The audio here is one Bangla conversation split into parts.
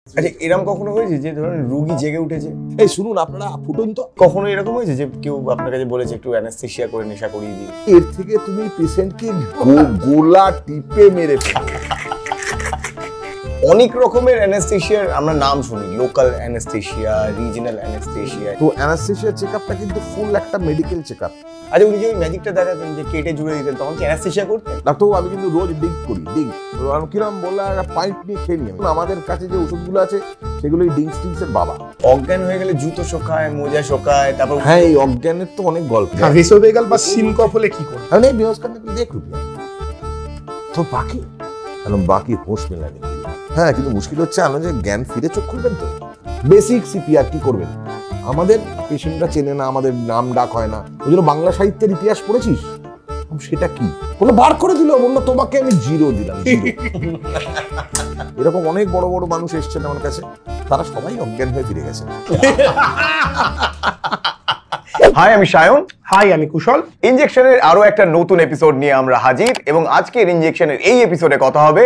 আচ্ছা, এরকম কখনো হয়েছে যে ধরুন রুগী জেগে উঠেছে? এই শুনুন, আপনারা ফুটুন তো। কখনো এরকম হয়েছে যে কেউ আপনার কাছে বলেছে একটু অ্যানেস্থেসিয়া করে নেশা করিয়ে দিই? এর থেকে তুমি পেশেন্টকে গোলা টিপে মেরে ফেলো। অনেক রকমের অ্যানেস্থেসিয়ার আমরা নাম শুনি, লোকাল অ্যানেস্থেসিয়া, রিজিনাল অ্যানেস্থেসিয়া। তো অ্যানাস্থেসিয়া চেকআপটা কিন্তু ফুল একটা মেডিকেল চেকআপ। আচ্ছা, উনি যে ওই ম্যাজিকটা দেখাতেন যে কেটে জুড়ে দিতেন, তখন কি অ্যানেস্থেসিয়া করতেন? ডাক্তারবাবু, আমি কিন্তু রোজ ডিগ করি, ডিগ। কিরম বললে একটা পাইপ নিয়ে খেয়ে নিই। আমাদের কাছে যে ওষুধগুলো আছে সেগুলোই ডিংস টিংসের বাবা। অজ্ঞান হয়ে গেলে জুতো শোকায়, মোজা শোকায়, তারপর হ্যাঁ, এই অজ্ঞানের তো অনেক গল্প। ভেসোভেগাল বা সিনকপ হলে কি করে? মানে বিহস্কার দেখ রুপিয়া তো বাকি বাকি হোশ মেলানি। হ্যাঁ, কিন্তু মুশকিল হচ্ছে আমরা যে জ্ঞান ফিরে চোখ খুলবেন তো বেসিক সিপিআর কি করবেন। আমাদের পেশেন্টরা চেনে না, আমাদের নাম ডাক হয় না। ওই জন্য বাংলা সাহিত্যের ইতিহাস পড়েছিস, সেটা কি বললো বার করে দিল, বললো তোমাকে আমি জিরো দিলাম। এরকম অনেক বড় বড় মানুষ এসছেন আমার কাছে, তারা সবাই অজ্ঞান হয়ে ফিরে গেছে। হাই, আমি সায়ন। হাই, আমি কুশল। ইনজেকশনের আরো একটা নতুন এপিসোড নিয়ে আমরা হাজির, এবং আজকের ইনজেকশনের এই এপিসোডে কথা হবে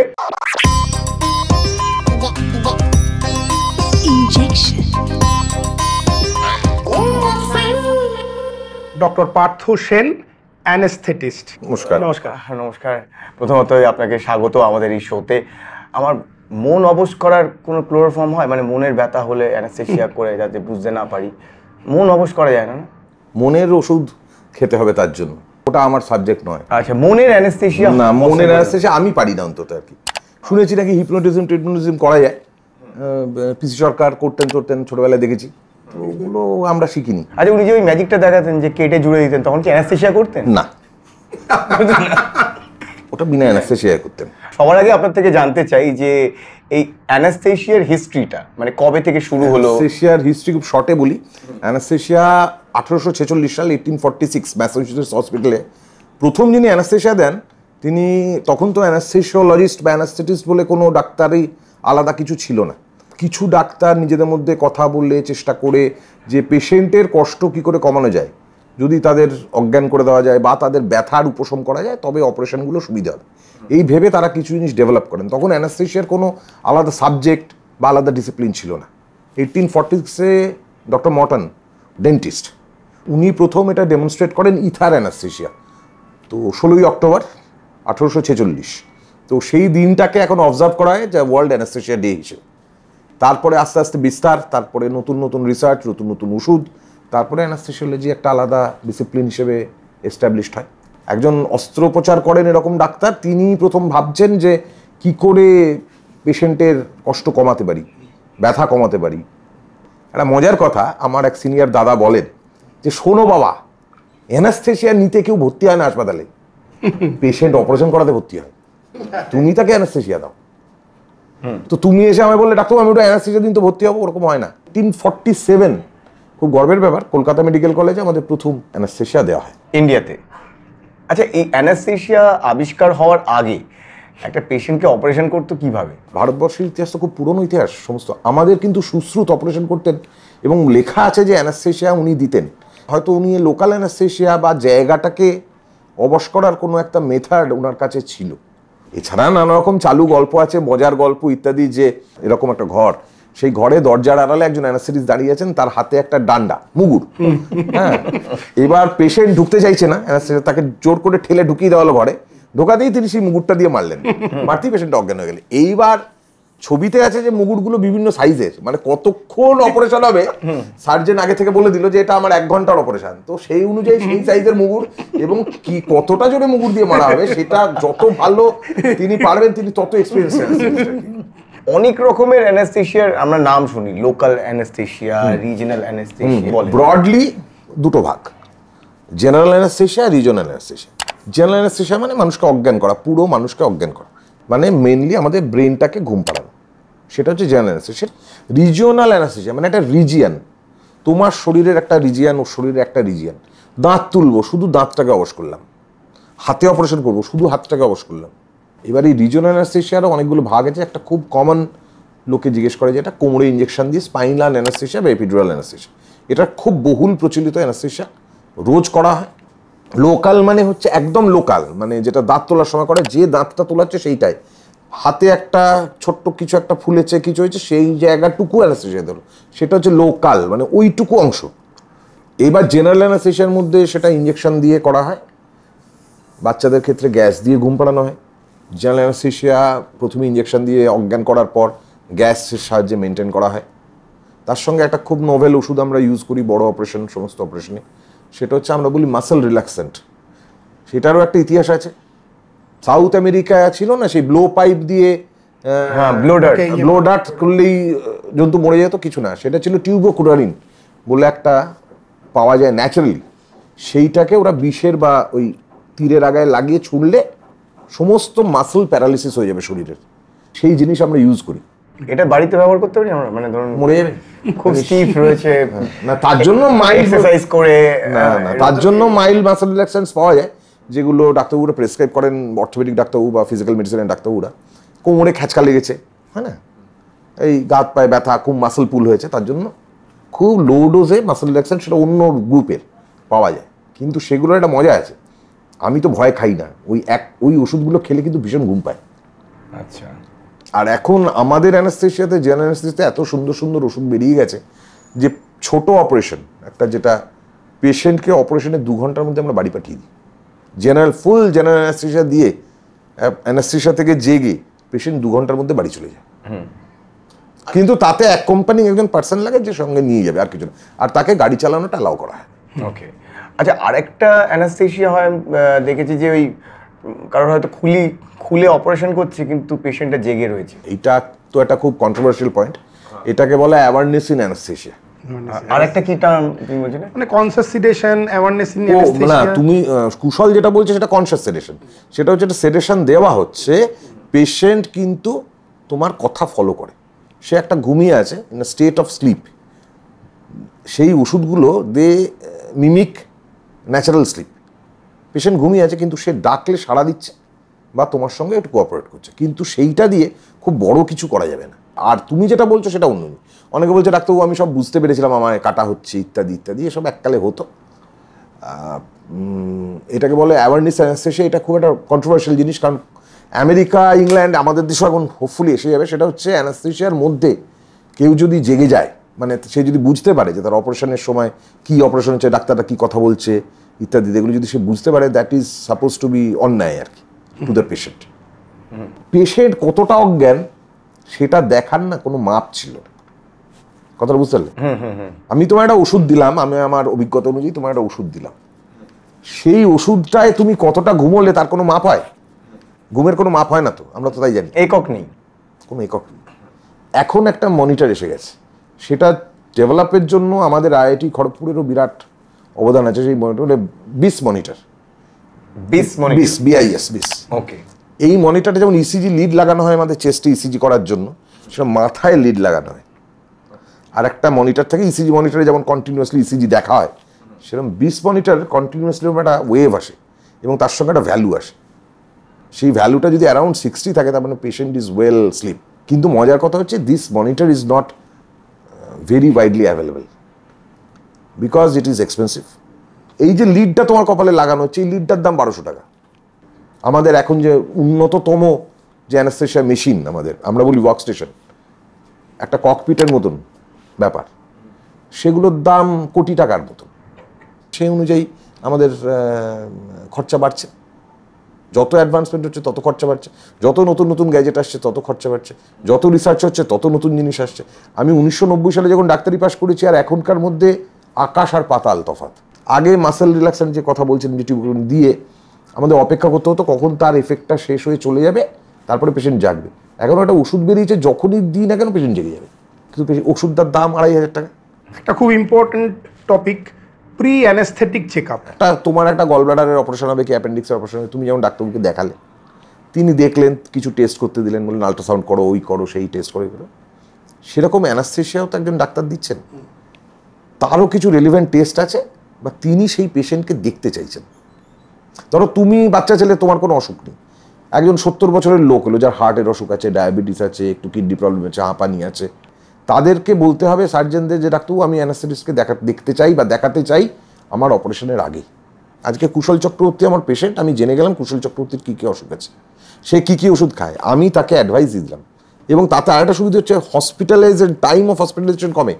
ডক্টর পার্থ সেন, অ্যানেস্থেটিস্ট। নমস্কার। নমস্কার। নমস্কার। প্রথমত আপনাকে স্বাগত আমাদের এই শোতে। আমার মন অবশ করার কোনো ক্লোরোফর্ম হয়? মানে মনের ব্যথা হলে অ্যানেস্থেসিয়া করে যাতে বুঝতে না পারি। মন অবশ করা যায় না? মনের ওষুধ খেতে হবে তার জন্য, ওটা আমার সাবজেক্ট নয়। আচ্ছা, মনের অ্যানেস্থেসিয়া? না, মনের অ্যানেস্থেসিয়া আমি পারি না অন্তত। আর কি শুনেছি নাকি হিপনোটিজম টিপনোটিজম করা যায়, পিসি সরকার করতেন ছোটবেলায় দেখেছি, তো ওগুলো আমরা শিখিনি। আচ্ছা, উনি যে ওই ম্যাজিকটা দেখাতেন যে কেটে জুড়ে দিতেন, তখন কি অ্যানেস্থেসিয়া করতেন? না, ওটা বিনা অ্যানেস্থেসিয়া করতেন। সবার আগে আপনার থেকে জানতে চাই যে এই অ্যানেস্থেসিয়ার হিস্ট্রিটা মানে কবে থেকে শুরু হলো? অ্যানেস্থেসিয়ার হিস্ট্রি খুব শর্টে বলি। অ্যানেস্থেসিয়া 1846 সাল 1846 ম্যাসাচুসেটস হসপিটালে প্রথম যিনি অ্যানেস্থেসিয়া দেন, তিনি তখন তো অ্যানেস্থেসিওলজিস্ট বা অ্যানেস্থেটিস্ট বলে কোনো ডাক্তারই আলাদা কিছু ছিল না। কিছু ডাক্তার নিজেদের মধ্যে কথা বললে চেষ্টা করে যে পেশেন্টের কষ্ট কি করে কমানো যায়, যদি তাদের অজ্ঞান করে দেওয়া যায় বা তাদের ব্যথার উপশম করা যায়, তবে অপারেশনগুলো সুবিধা হবে, এই ভেবে তারা কিছু জিনিস ডেভেলপ করেন। তখন অ্যানেস্থেসিয়ার কোনো আলাদা সাবজেক্ট বা আলাদা ডিসিপ্লিন ছিল না। 1846-এ ডক্টর মর্টন, ডেন্টিস্ট, উনি প্রথম এটা ডেমনস্ট্রেট করেন ইথার অ্যানেস্থেসিয়া। তো 16ই অক্টোবর 1846, তো সেই দিনটাকে এখন অবজার্ভ করা হয় যা ওয়ার্ল্ড অ্যানেস্থেসিয়া ডে হিসেবে। তারপরে আস্তে আস্তে বিস্তার, তারপরে নতুন নতুন রিসার্চ, নতুন নতুন ওষুধ, তারপরে অ্যানেস্থেসিওলজি একটা আলাদা ডিসিপ্লিন হিসেবে এস্টাবলিশড হয়। একজন অস্ত্রোপচার করেন এরকম ডাক্তার, তিনি প্রথম ভাবছেন যে কি করে পেশেন্টের কষ্ট কমাতে পারি, ব্যথা কমাতে পারি। একটা মজার কথা, আমার এক সিনিয়র দাদা বলেন যে শোনো বাবা, অ্যানেস্থেসিয়া নিতে কেউ ভর্তি হয় না হাসপাতালে, পেশেন্ট অপারেশন করাতে ভর্তি হয়, তুমি তাকে অ্যানেস্থেসিয়া দাও। তো তুমি এসে আমায় বললে ডাক্তার আমি ওটা অ্যানেস্থেসিয়া দিন তো ভর্তি হবো, ওরকম হয় না। 1847, খুব গর্বের ব্যাপার, কলকাতা মেডিকেল কলেজে আমাদের প্রথম অ্যানেস্থেসিয়া দেওয়া হয় ইন্ডিয়াতে। আচ্ছা, এই অ্যানেস্থেসিয়া আবিষ্কার হওয়ার আগে একটা পেশেন্টকে অপারেশন করতো কিভাবে? ভারতবর্ষের ইতিহাস তো খুব পুরনো ইতিহাস সমস্ত। আমাদের কিন্তু সুশ্রুত অপারেশন করতেন, এবং লেখা আছে যে অ্যানেস্থেসিয়া উনি দিতেন। হয়তো উনি লোকাল অ্যানেস্থেসিয়া বা জায়গাটাকে অবশ করার কোনো একটা মেথড ওনার কাছে ছিল। এছাড়া নানা রকম চালু গল্প আছে, মজার গল্প ইত্যাদি, যে এরকম একটা ঘর, সেই ঘরে দরজার আড়ালে একজন অ্যানেস্থেটিস্ট দাঁড়িয়ে আছেন, তার হাতে একটা ডান্ডা, মুগুর। হ্যাঁ, এবার পেশেন্ট ঢুকতে চাইছে না, অ্যানেস্থেটিস্ট তাকে জোর করে ঠেলে ঢুকিয়ে দেওয়া হলো ঘরে। ঢোকাতেই তিনি সেই মুগুরটা দিয়ে মারলেন, মারতেই পেশেন্ট অজ্ঞান হয়ে গেলে। এইবার ছবিতে আছে যে মুগুরগুলো বিভিন্ন সাইজের, মানে কতক্ষণ অপারেশন হবে সার্জন আগে থেকে বলে দিল যে এটা আমার 1 ঘন্টার অপারেশন। তো সেই অনুযায়ী সেই সাইজের মুগুর, এবং কি কতটা জোরে মুগুর দিয়ে মারা হবে সেটা যত ভালো তিনি পারবেন, তিনি তত এক্সপিরিয়েন্স। অনেক রকমের অ্যানেস্থেসিয়ার আমরা নাম শুনি, local anaesthesia, regional anaesthesia. Broadly দুটো ভাগ, general anaesthesia, regional anaesthesia. General anaesthesia মানে মানুষকে অজ্ঞান করা, পুরো মানুষকে অজ্ঞান করা, মানে মেনলি আমাদের ব্রেনটাকে ঘুম পাড়ানো, সেটা হচ্ছে জেনারেল অ্যানেস্থেসিয়া। রিজিওনাল অ্যানেস্থেসিয়া মানে একটা রিজিয়ান, তোমার শরীরের একটা রিজিয়ান, ওর শরীরের একটা রিজিয়ান। দাঁত তুলবো, শুধু দাঁতটাকে অবশ করলাম। হাতে অপারেশন করবো, শুধু হাতটাকে অবশ করলাম। এবার এই রিজিওনাল অ্যানেস্থেসিয়ারও অনেকগুলো ভাগ আছে। একটা খুব কমন লোকে জিজ্ঞেস করে যেটা কোমরে ইঞ্জেকশন দিয়ে, স্পাইনাল অ্যানেস্থেসিয়া বা এপিডুরাল অ্যানেস্থেসিয়া। এটা খুব বহুল প্রচলিত অ্যানেস্থেসিয়া, রোজ করা হয়। লোকাল মানে হচ্ছে একদম লোকাল, মানে যেটা দাঁত তোলার সময় করে, যে দাঁতটা তোলাচ্ছে সেইটাই। হাতে একটা ছোট্ট কিছু একটা ফুলেছে, কিছু হয়েছে, সেই জায়গাটুকু অ্যানাস্থেসিয়া দিল, সেটা হচ্ছে লোকাল, মানে ওইটুকু অংশ। এবার জেনারেল অ্যানাস্থেসিয়ার মধ্যে সেটা ইঞ্জেকশন দিয়ে করা হয়, বাচ্চাদের ক্ষেত্রে গ্যাস দিয়ে ঘুম পাড়ানো হয়। জেনারেল অ্যানাস্থেসিয়া প্রথমে ইঞ্জেকশন দিয়ে অজ্ঞান করার পর গ্যাসের সাহায্যে মেনটেন করা হয়। তার সঙ্গে একটা খুব নোভেল ওষুধ আমরা ইউজ করি বড় অপারেশন, সমস্ত অপারেশনে, সেটা হচ্ছে আমরা বলি মাসেল রিল্যাক্সেন্ট। সেটারও একটা ইতিহাস আছে। সাউথ আমেরিকায় ছিল না সেই ব্লো পাইপ দিয়ে ব্লো ডার্ট করলেই জন্তু মরে যেত, কিছু না, সেটা ছিল টিউবোকুরারিন বলে একটা পাওয়া যায় ন্যাচারালি। সেইটাকে ওরা বিষের বা ওই তীরের আগায় লাগিয়ে ছুঁড়লে সমস্ত মাসল প্যারালিসিস হয়ে যাবে শরীরের, সেই জিনিস আমরা ইউজ করি। এটা বাড়িতে ব্যবহার করতে পারি আমরা? মানে ধরুন মরে যাবে, খুব স্টিফ রয়েছে, না তার জন্য মাইল্ড এক্সারসাইজ করে, না তার জন্য মাইল্ড মাসল রিল্যাক্সেন্টস পাওয়া যায়, যেগুলো ডাক্তারবাবুরা প্রেসক্রাইব করেন, অর্থোপেডিক ডাক্তারবাবু বা ফিজিক্যাল মেডিসিনের ডাক্তারবাবুরা। কোমরে খ্যাচকা লেগেছে, হ্যাঁ না, এই গাত পায়ে ব্যথা, খুব মাসল পুল হয়েছে, তার জন্য খুব লো ডোজে মাসল রিল্যাক্সেন্ট, সেটা অন্য গ্রুপের পাওয়া যায়। কিন্তু সেগুলোর একটা মজা আছে, আমি তো ভয় খাই না, ওই ওষুধগুলো খেলে কিন্তু ভীষণ ঘুম পায়। আচ্ছা। আর এখন আমাদের অ্যানাস্থেসিয়াতে, জেনারেল অ্যানাস্থেসিয়াতে এত সুন্দর সুন্দর ওষুধ বেরিয়ে গেছে যে ছোট অপারেশন একটা, যেটা পেশেন্টকে অপারেশনের 2 ঘন্টার মধ্যে আমরা বাড়ি পাঠিয়ে দিই। ফুল জেনারেল অ্যানাস্থেসিয়া দিয়ে, অ্যানাস্থেসিয়া থেকে জেগে পেশেন্ট 2 ঘন্টার মধ্যে বাড়ি চলে যায়। কিন্তু তাতে অ্যাকম্পানিং একজন পার্সন লাগে যে সঙ্গে নিয়ে যাবে, আর কিছু না, আর তাকে গাড়ি চালানোটা অ্যালাউ করা হয়। ওকে। আচ্ছা, আরেকটা অ্যানাস্থেসিয়া হয় দেখেছি যে ওই কারোর হয়তো খুলে অপারেশন করছে কিন্তু পেশেন্টটা জেগে রয়েছে। এইটা তো একটা খুব কন্ট্রোভার্সিয়াল পয়েন্ট, এটাকে বলে অ্যাওয়ারনেস ইন অ্যানাস্থেসিয়া। আরেকটা কি টার্ম তুমি বলছিলে? মানে কনসাস সেডেশন, অ্যাওয়ারনেস ইন না, অ্যানাস্থেসিয়া। তুমি কুশল যেটা বলছে সেটা কনসাস সেডেশন, সেটা হচ্ছে একটা সেডেশন দেওয়া হচ্ছে, পেশেন্ট কিন্তু তোমার কথা ফলো করে, সে একটা ঘুমিয়ে আছে, ইন স্টেট অফ স্লিপ। সেই ওষুধগুলো they mimic natural sleep. Patient ঘুমিয়ে আছে কিন্তু সে ডাকলে সাড়া দিচ্ছে বা তোমার সঙ্গে একটু কোঅপারেট করছে, কিন্তু সেইটা দিয়ে খুব বড় কিছু করা যাবে না। আর তুমি যেটা বলছো সেটা অন্য। অনেকে বলছে ডাক্তারবাবু আমি সব বুঝতে পেরেছিলাম, আমার কাটা হচ্ছে ইত্যাদি ইত্যাদি, এসব এককালে হতো। এটাকে বলে অ্যাওয়ারনেস অ্যানাস্থেসিয়া। এটা খুব একটা কন্ট্রোভার্সিয়াল জিনিস, কারণ আমেরিকা, ইংল্যান্ড, আমাদের দেশও এখন হোপফুলি এসে যাবে। সেটা হচ্ছে অ্যানাস্থেসিয়ার মধ্যে কেউ যদি জেগে যায়, মানে সে যদি বুঝতে পারে যে তার অপারেশনের সময় কি অপারেশন হচ্ছে, ডাক্তাররা কি কথা বলছে ইত্যাদি, এগুলো যদি সে বুঝতে পারে, that is suppose to be অন্যায় আর কি টু দ্য পেশেন্ট। পেশেন্ট কতটা অজ্ঞান সেটা দেখার না কোনো মাপ ছিল না, কথাটা বুঝতে পারলে? আমি তোমার একটা ওষুধ দিলাম, আমি আমার অভিজ্ঞতা অনুযায়ী তোমার একটা ওষুধ দিলাম, সেই ওষুধটায় তুমি কতটা ঘুমোলে তার কোনো মাপ হয়? ঘুমের কোনো মাপ হয় না তো, আমরা তো তাই জানি। একক নেই, কোনো একক নেই। এখন একটা মনিটর এসে গেছে, সেটা ডেভেলপের জন্য আমাদের আইআইটি খড়গপুরেরও বিরাট অবদান আছে। সেই মনিটরে বিস মনিটর, BIS। ওকে। এই মনিটরে যেমন ইসিজি লিড লাগানো হয় আমাদের চেস্টে ইসিজি করার জন্য, সেটা মাথায় লিড লাগানো হয়। আর একটা মনিটর থাকে ইসিজি মনিটরে যেমন কন্টিনিউয়াসলি ইসিজি দেখা হয়, সেরকম বিস মনিটর কন্টিনিউয়াসলি একটা ওয়েভ আসে এবং তার সঙ্গে একটা ভ্যালু আসে। সেই ভ্যালুটা যদি অ্যারাউন্ড 60 থাকে, তার মানে পেশেন্ট ইজ ওয়েল স্লিপ। কিন্তু মজার কথা হচ্ছে this monitor is not very widely available because it is expensive. এই যে লিডটা তোমার কপালে লাগানো হচ্ছে, এই লিডটার দাম 1200 টাকা। আমাদের এখন যে উন্নততম যে অ্যানাস্থেসিয়া মেশিন, আমরা বলি ওয়ার্ক স্টেশন, একটা ককপিটের মতন ব্যাপার, সেগুলোর দাম কোটি টাকার মতন। সেই অনুযায়ী আমাদের খরচা বাড়ছে, যত অ্যাডভান্সমেন্ট হচ্ছে তত খরচা বাড়ছে, যত নতুন নতুন গ্যাজেট আসছে তত খরচা বাড়ছে, যত রিসার্চ হচ্ছে তত নতুন জিনিস আসছে। আমি 1990 সালে যখন ডাক্তারি পাস করেছি আর এখনকার মধ্যে আকাশ আর পাতাল তফাৎ। আগে মাসেল রিল্যাক্সেন্ট যে কথা বলছেন, যে টিউবগুলো দিয়ে আমাদের অপেক্ষা করতে হতো কখন তার এফেক্টটা শেষ হয়ে চলে যাবে, তারপরে পেশেন্ট জাগবে। এখন একটা ওষুধ বেরিয়েছে, যখনই দিই না কেন পেশেন্ট জেগে যাবে, কিন্তু ওষুধটার দাম 2500 টাকা। একটা খুব important topic, pre anaesthetic checkup. তোমার একটা গলব্লাডারের অপারেশন হবে কি অ্যাপেন্ডিক্সের অপারেশন হবে, তুমি যেমন ডাক্তারবাবুকে দেখালে, তিনি দেখলেন, কিছু টেস্ট করতে দিলেন, বললেন আল্ট্রাসাউন্ড করো, ওই করো, সেই টেস্ট করো, এগুলো। সেরকম অ্যানাস্থেসিয়াও তো একজন ডাক্তার দিচ্ছেন, তারও কিছু রেলিভেন্ট টেস্ট আছে, বা তিনি সেই পেশেন্টকে দেখতে চাইছেন। ধরো তুমি বাচ্চা ছেলে, তোমার কোনো অসুখ নেই, একজন 70 বছরের লোক হলো, যার হার্টের অসুখ আছে, ডায়াবেটিস আছে, একটু কিডনি প্রবলেম আছে, হাঁপানি আছে, তাদেরকে বলতে হবে সার্জেনদের যে ডাক্তারবাবু আমি অ্যানাস্থেটিস্টকে দেখতে চাই বা দেখাতে চাই আমার অপারেশনের আগে। আজকে কুশল চক্রবর্তী আমার পেশেন্ট, আমি জেনে গেলাম কুশল চক্রবর্তীর কী কী অসুখ আছে। সে কী ওষুধ খায়, আমি তাকে অ্যাডভাইস দিলাম। এবং তাতে আরেকটা সুবিধা হচ্ছে হসপিটালাইজেশন, টাইম অফ হসপিটালাইজেশন কমে।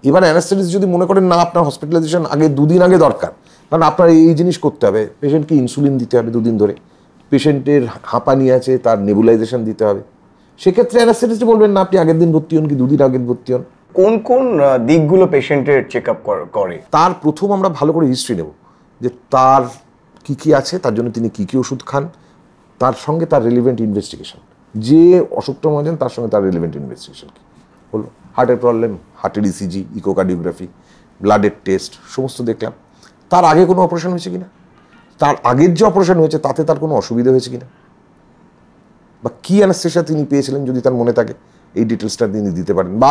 এবার অ্যানাস্থেটিস্ট যদি মনে করেন না আপনার হসপিটালাইজেশন আগে 2 দিন আগে দরকার, কারণ আপনার এই জিনিস করতে হবে, পেশেন্টকে ইনসুলিন দিতে হবে 2 দিন ধরে, পেশেন্টের হাঁপানি আছে তার নেবুলাইজেশন দিতে হবে, সেক্ষেত্রে অ্যানাস্থেটিস্ট বলবেন না আপনি আগের দিন ভর্তি হন কি 2 দিন আগের ভর্তি হন। কোন কোন দিকগুলো পেশেন্টের চেক আপ করে? তার প্রথম আমরা ভালো করে হিস্ট্রি নেব, যে তার কি আছে, তার জন্য তিনি কি ওষুধ খান, তার সঙ্গে তার রিলিভেন্ট ইনভেস্টিগেশন, যে অসুখটা মজেন তার সঙ্গে তার রিলিভেন্ট ইনভেস্টিগেশন কি হলো, হার্টের প্রবলেম, হার্টের ইসিজি, ইকোকার্ডিওগ্রাফি, ব্লাডের টেস্ট সমস্ত দেখলাম। তার আগে কোনো অপারেশন হয়েছে কিনা, তার আগের যে অপারেশন হয়েছে তাতে তার কোনো অসুবিধা হয়েছে কিনা, বা কী অ্যানাস্থেশিয়া তিনি পেয়েছিলেন যদি তার মনে থাকে এই ডিটেলসটা তিনি দিতে পারেন, বা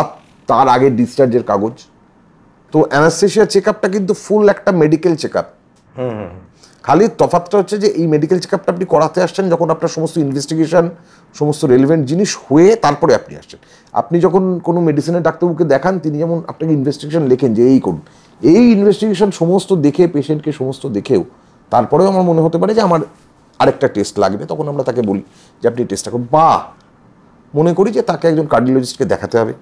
তার আগের ডিসচার্জের কাগজ। তো অ্যানাস্থেশিয়া চেক আপটা কিন্তু ফুল একটা মেডিকেল চেক আপ। খালি তফাৎটা হচ্ছে যে এই মেডিকেল চেক আপটা আপনি করাতে আসছেন যখন আপনার সমস্ত ইনভেস্টিগেশন, সমস্ত রেলিভেন্ট জিনিস হয়ে তারপরে আপনি আসছেন। আপনি যখন কোনো মেডিসিনের ডাক্তারবাবুকে দেখান, তিনি যেমন আপনাকে ইনভেস্টিগেশন লেখেন যে এই করুন, এই ইনভেস্টিগেশন সমস্ত দেখে, পেশেন্টকে সমস্ত দেখেও তারপরেও আমার মনে হতে পারে যে আমার আরেকটা টেস্ট লাগবে, তখন আমরা তাকে বলি যে আপনি টেস্টটা করুন, বা মনে করি যে তাকে একজন কার্ডিওলজিস্টকে দেখাতে হবে,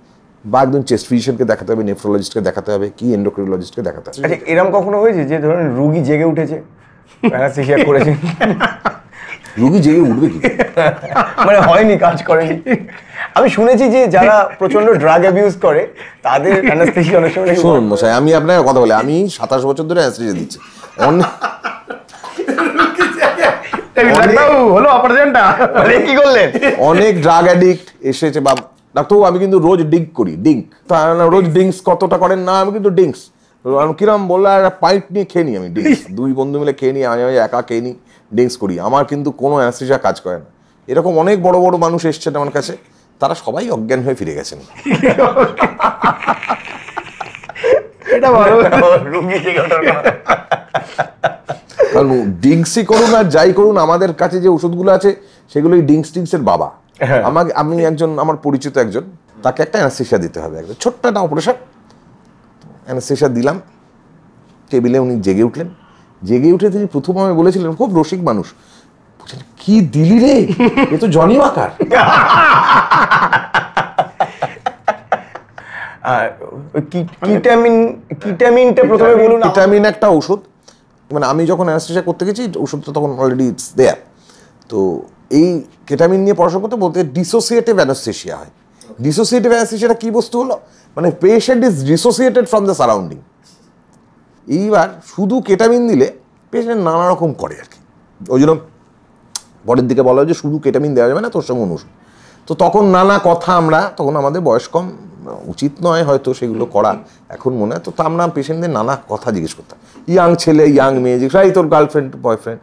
বা একজন চেস্ট ফিজিশিয়ানকে দেখাতে হবে, নেফ্রোলজিস্টকে দেখাতে হবে, কি এন্ডোক্রিনোলজিস্টকে দেখাতে হবে। আচ্ছা, এরকম কখনো হয়েছে যে ধরেন রুগী জেগে উঠেছে, অ্যানাস্থেশিয়া করেছে, রুগী জেগে উঠবে কি, মানে হয়নি, কাজ করেনি? আমি শুনেছি যে যারা প্রচন্ড ড্রাগ অ্যাবিউজ করে তাদের অ্যানাস্থেশিয়া অনেক সময়। শুনুন মশাই, আমি আপনাকে কথা বলি, আমি 27 বছর ধরে অ্যানাস্থেশিয়া দিচ্ছি। হলো অপারেশনটা কি করলেন? অনেক ড্রাগ অ্যাডিক্ট এসেছে, বা ডাক্তারবাবু আমি কিন্তু রোজ ডিঙ্ক করি, রোজ ড্রিঙ্কস কতটা করেন না, আমি কিন্তু ড্রিঙ্কস কিরম বললো, একটা পাইপ নিয়ে খেয়ে নিই আমি ড্রিঙ্কস, 2 বন্ধু মিলে খেয়ে নিই, আমি একা খেয়ে নিই, ড্রিঙ্কস করি, আমার কিন্তু কোনো অ্যানাস্থেশিয়া কাজ করে না। এরকম অনেক বড় বড় মানুষ এসছেন আমার কাছে, তারা সবাই অজ্ঞান হয়ে ফিরে গেছেন। এটা ভালো। কারণ ড্রিঙ্কসই করুন আর যাই করুন, আমাদের কাছে যে ওষুধগুলো আছে সেগুলোই ড্রিঙ্কসের বাবা। আমি একজন, আমার পরিচিত একজন, তাকে একটা অ্যানাস্থেশিয়া দিতে হবে, একদম ছোট্ট একটা অপারেশন। অ্যানাস্থেশিয়া দিলাম, টেবিলে উনি জেগে উঠলেন। জেগে উঠে তিনি প্রথম আমি বলেছিলেন, খুব রসিক মানুষ, বলছেন কি দিলি রে, এ তো জনি ওয়াকার। কিটামিনটা প্রথমে বলুন। কিটামিন একটা ওষুধ, মানে আমি যখন অ্যানাস্থেশিয়া করতে গেছি ওষুধটা তখন অলরেডি ইটস দেয়ার। তো এই কেটামিন নিয়ে পড়াশোনা করতে বলতে ডিসোসিয়েটিভ অ্যানাস্থেশিয়া হয়। ডিসোসিয়েটিভ অ্যানাস্থেশিয়াটা কি বস্তু হলো, মানে patient is dissociated from the surrounding. এইবার শুধু কেটামিন দিলে পেশেন্ট নানা রকম করে আর কি, ওই জন্য পরের দিকে বলা হয় যে শুধু কেটামিন দেওয়া যাবে না, তোর সঙ্গে অনুষদ। তো তখন নানা কথা, আমরা তখন আমাদের বয়স কম, উচিত নয় হয়তো সেগুলো করা এখন মনে হয়, তো আমরা পেশেন্টদের নানা কথা জিজ্ঞেস করতাম। ইয়াং ছেলে, ইয়াং মেয়ে জিজ্ঞেস, এই তোর গার্লফ্রেন্ড বয়ফ্রেন্ড?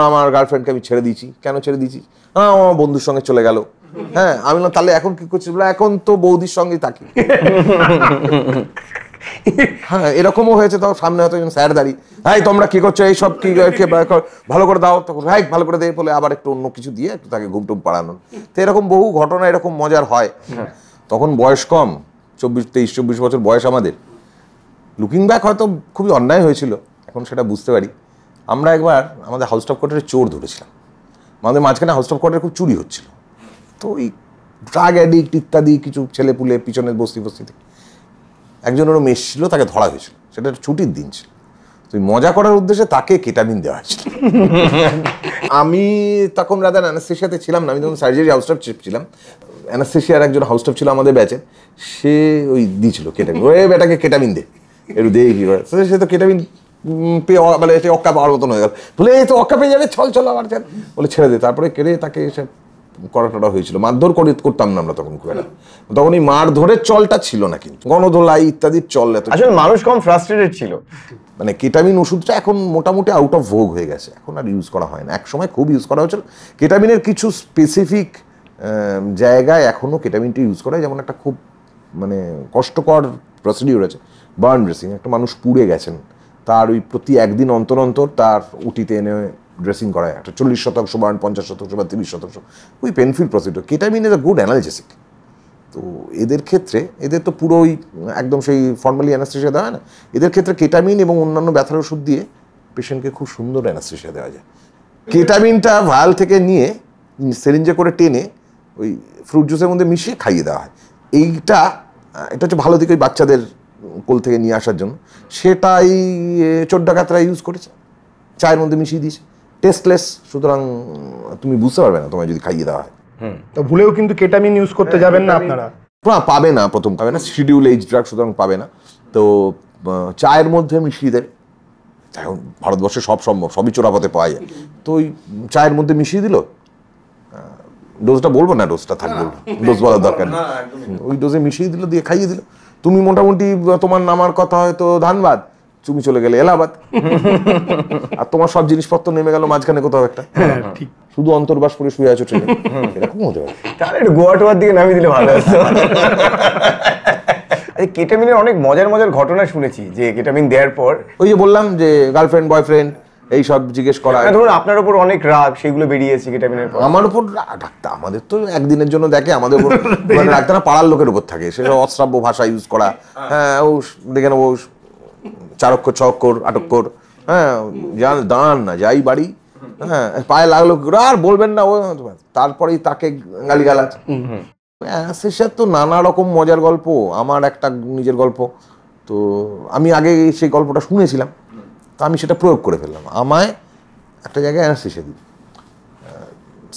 আমার গার্লফ্রেন্ডকে আমি ছেড়ে দিয়েছি। কেন ছেড়ে দিয়েছি? আমার বন্ধুর সঙ্গে চলে গেল। হ্যাঁ, আমি বললাম তাহলে এখন কি করছিস? বলে এখন তো বৌদির সঙ্গেই থাকি। হ্যাঁ, এরকমও হয়েছে। তাও সামনে হয়তো স্যার দাঁড়িয়ে, হ্যাঁ তোমরা কি করছো, এইসব কি ভালো করে দাও, তখন হ্যাঁ ভালো করে দেয় বলে আবার একটু অন্য কিছু দিয়ে একটু তাকে ঘুমটুম পাড়ানো। তো এরকম বহু ঘটনা এরকম মজার হয়। তখন বয়স কম, 23-24 বছর বয়স আমাদের। লুকিং ব্যাক হয়তো খুবই অন্যায় হয়েছিল, এখন সেটা বুঝতে পারি। আমরা একবার আমাদের হাউস টপ কোয়ার্টারে চোর ধরেছিলাম, আমাদের মাঝখানে হাউস টপ কোয়ার্টারে খুব চুরি হচ্ছিল। তো ওই ড্রাগ অ্যাডিক্ট ইত্যাদি কিছু ছেলে পুলে পিছনের বস্তিতে একজনেরও মেশ ছিল, তাকে ধরা হয়েছিল। সেটা ছুটির দিন ছিল, তো মজা করার উদ্দেশ্যে তাকে কেটামিন দেওয়া হয়েছিল। আমি তখন রাদার অ্যানাস্থেশিয়াতে ছিলাম না, আমি তখন সার্জারি হাউস স্টাফ ছিলাম। অ্যানাস্থেশিয়ার একজন হাউস স্টাফ ছিল আমাদের ব্যাচের, সে ওই দিয়েছিল কেটামিন, ওই বেটাকে কেটামিন দে, একটু দিয়ে কি করে। সে তো কেটামিন পেয়ে মানে এটা অক্কা পাওয়ার মতন হয়ে গেল, বলে এই তো অক্কা পেয়ে যাবে, চল আবার বলে ছেড়ে দে। তারপরে কেড়ে তাকে এসে করাটা হয়েছিল। মারধর করতাম না আমরা তখন খুব একটা, তখন এই মার ধরে চলটা ছিল না, কিন্তু গণধোলাই ইত্যাদির চল এত। আসলে মানুষ কম ফ্রাস্ট্রেটেড ছিল। মানে কেটামিন ওষুধটা এখন মোটামুটি আউট অফ ভোগ হয়ে গেছে, এখন আর ইউজ করা হয় না। এক সময় খুব ইউজ করা হয়েছিল। কেটামিনের কিছু স্পেসিফিক জায়গায় এখনও কেটামিনটি ইউজ করা হয়, যেমন একটা খুব মানে কষ্টকর প্রসিডিওর আছে, বার্ন ড্রেসিং। একটা মানুষ পুড়ে গেছেন, তার ওই প্রতি একদিন অন্তর অন্তর তার উটিতে এনে ড্রেসিং করা হয়, একটা 40% বার্ন, 50% বা 30%, ওই painful procedure. Ketamine is a good analgesic. তো এদের ক্ষেত্রে, এদের তো পুরো ওই একদম সেই ফর্মালি অ্যানাস্থেশিয়া দেওয়া হয় না, এদের ক্ষেত্রে কেটামিন এবং অন্যান্য ব্যথার ওষুধ দিয়ে পেশেন্টকে খুব সুন্দর অ্যানাস্থেশিয়া দেওয়া যায়। কেটামিনটা ভায়াল থেকে নিয়ে সিরিঞ্জে করে টেনে ওই ফ্রুট জুসের মধ্যে মিশিয়ে খাইয়ে দেওয়া হয়। এটা হচ্ছে ভালো দিকে ওই বাচ্চাদের কোল থেকে নিয়ে আসার জন্য। সেটাই চোর ডাকাতরা ইউজ করেছে, চায়ের মধ্যে মিশিয়ে দিয়েছে, টেস্টলেস, সুতরাং তুমি বুঝতে পারবে না তোমায় যদি খাইয়ে দেওয়া হয়। তো ভুলেও কিন্তু কেটামিন ইউজ করতে যাবেন না আপনারা। পাবে না, প্রথম পাবে না, শিডিউল এইজ ড্রাগ, সুতরাং পাবে না। তো চায়ের মধ্যে মিশিয়ে দেবে, এখন ভারতবর্ষে সব সম্ভব, সবই চোরাপথে পাওয়া যায়। তো ওই চায়ের মধ্যে মিশিয়ে দিল, ডোজটা বলবো না, ডোজটা থাকবে, ডোজ বলার দরকার নেই, ওই ডোজে মিশিয়ে দিল, দিয়ে খাইয়ে দিল। তুমি মোটামুটি তোমার নামার কথা হয়তো ধানবাদ, তুমি চলে গেলে এলাহাবাদ, আর তোমার সব জিনিসপত্র নেমে গেল মাঝখানে কোথাও একটা, শুধু অন্তর্বাস করে শুয়ে আছো ট্রেনে, এরকম হতে পারে। তাহলে একটু গোয়া টোয়ার দিকে নামিয়ে দিলে ভালো হতো। কেটামিনের অনেক মজার মজার ঘটনা শুনেছি, যে কেটামিন দেওয়ার পর ওই যে বললাম যে গার্লফ্রেন্ড বয়ফ্রেন্ড এইসব জিজ্ঞেস করা, ধরুন আপনার উপর অনেক রাগ, সেগুলো বেরিয়েছে কেটামিনের পর। আমার উপর ডাক্তার, আমাদের তো একদিনের জন্য দেখে, আমাদের উপর মানে ডাক্তাররা পাড়ার লোকের উপর থাকে, সেসব অশ্রাব্য ভাষা ইউজ করা, হ্যাঁ ও দেখে নেবো 4 অক্ষর 6 অক্ষর 8 অক্ষর, হ্যাঁ দাঁড়ান না যাই বাড়ি, হ্যাঁ পায়ে লাগলো আর বলবেন না, ও তারপরেই তাকে গালিগালাজ। অ্যানাস্থেশিয়া তো নানা রকম মজার গল্প। আমার একটা নিজের গল্প, তো আমি আগে সেই গল্পটা শুনেছিলাম, তো আমি সেটা প্রয়োগ করে ফেললাম। আমায় একটা জায়গায় অ্যানাস্থেশিয়া দিই,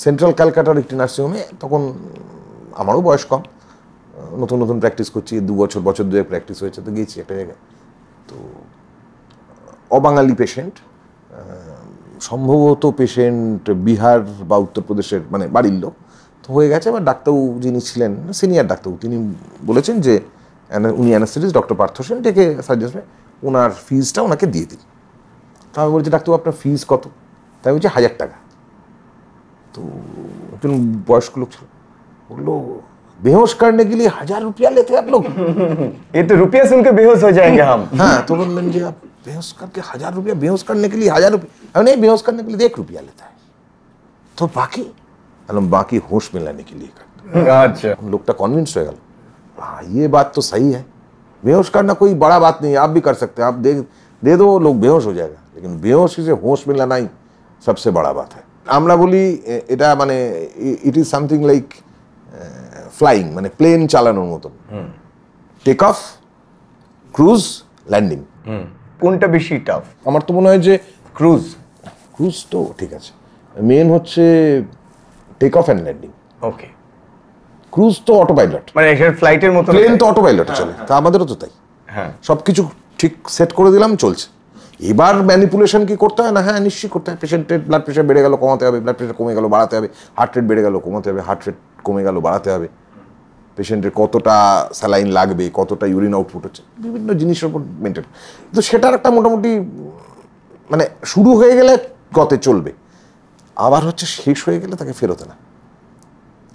সেন্ট্রাল ক্যালকাটার একটি নার্সিংহোমে। তখন আমারও বয়স কম, নতুন নতুন প্র্যাকটিস করছি, 2 বছর 2 প্র্যাকটিস হয়েছে, তো গেছি একটা জায়গায়। তো অবাঙালি পেশেন্ট, সম্ভবত পেশেন্ট বিহার বা উত্তরপ্রদেশের মানে বাড়ির লোক, তো হয়ে গেছে। এবার ডাক্তারবাবু যিনি ছিলেন, সিনিয়র ডাক্তারবাবু, তিনি বলেছেন যে উনি অ্যানাস্থেটিস্ট ডক্টর পার্থ সেন, ডেকে সাজেস্ট ওনার ফিজটা ওনাকে দিয়ে দিন। তা আমি বলছি ডাক্তারবাবু আপনার ফিজ কত? তাই বলছি 1000 টাকা। তো একজন বয়স্ক লোক ছিল, বললো बेहोश करने के लिए 1000 रुपया लेते हैं आप लोग? ये तो रुपया सुन के बेहोश हो जाएंगे हम। हाँ, तो बोलें जी आप बेहोश करके 1000 रुपया, बेहोश करने के लिए 1000 रुपया, नहीं बेहोश करने के लिए 1 रुपया लेता है, तो बाकी होश में लाने के लिए करता। अच्छा, लोगटा कन्विंस हो गया, हाँ ये बात तो सही है, बेहोश करना कोई बड़ा बात नहीं है, आप भी कर सकते हैं, आप दे दो लोग बेहोश हो जाएगा, लेकिन बेहोशी से होश में लाना ही सबसे बड़ा बात है। আমরা বলি এটা মানে it is something like flying, মানে প্লেন চালানোর মতন, টেক অফ, ক্রুজ, ল্যান্ডিং। কোনটা বেশি টাফ? আমার তো মনে হয় যে ক্রুজ তো ঠিক আছে, মেন হচ্ছে take off and landing. Okay, cruise তো অটো পাইলট, মানে ফ্লাইটের মতো, প্লেন তো অটো পাইলটে চলে, তা আমাদেরও তো তাই। হ্যাঁ, সবকিছু ঠিক সেট করে দিলাম, চলছে। এবার ম্যানিপুলেশন কি করতে হয় না? হ্যাঁ নিশ্চয়ই করতে হয়। পেশেন্টের ব্লাড প্রেশার বেড়ে গেল, কমাতে হবে, ব্লাড প্রেশার কমে গেল, বাড়াতে হবে, হার্ট রেট বেড়ে গেল, কমাতে হবে, হার্ট রেট কমে গেল, বাড়াতে হবে, পেশেন্টের কতটা স্যালাইন লাগবে, কতটা ইউরিন আউটপুট হচ্ছে, বিভিন্ন জিনিসের উপর মেনটেন। তো সেটার একটা মোটামুটি মানে শুরু হয়ে গেলে গতে চলবে, আবার হচ্ছে শেষ হয়ে গেলে তাকে ফেরত আনা,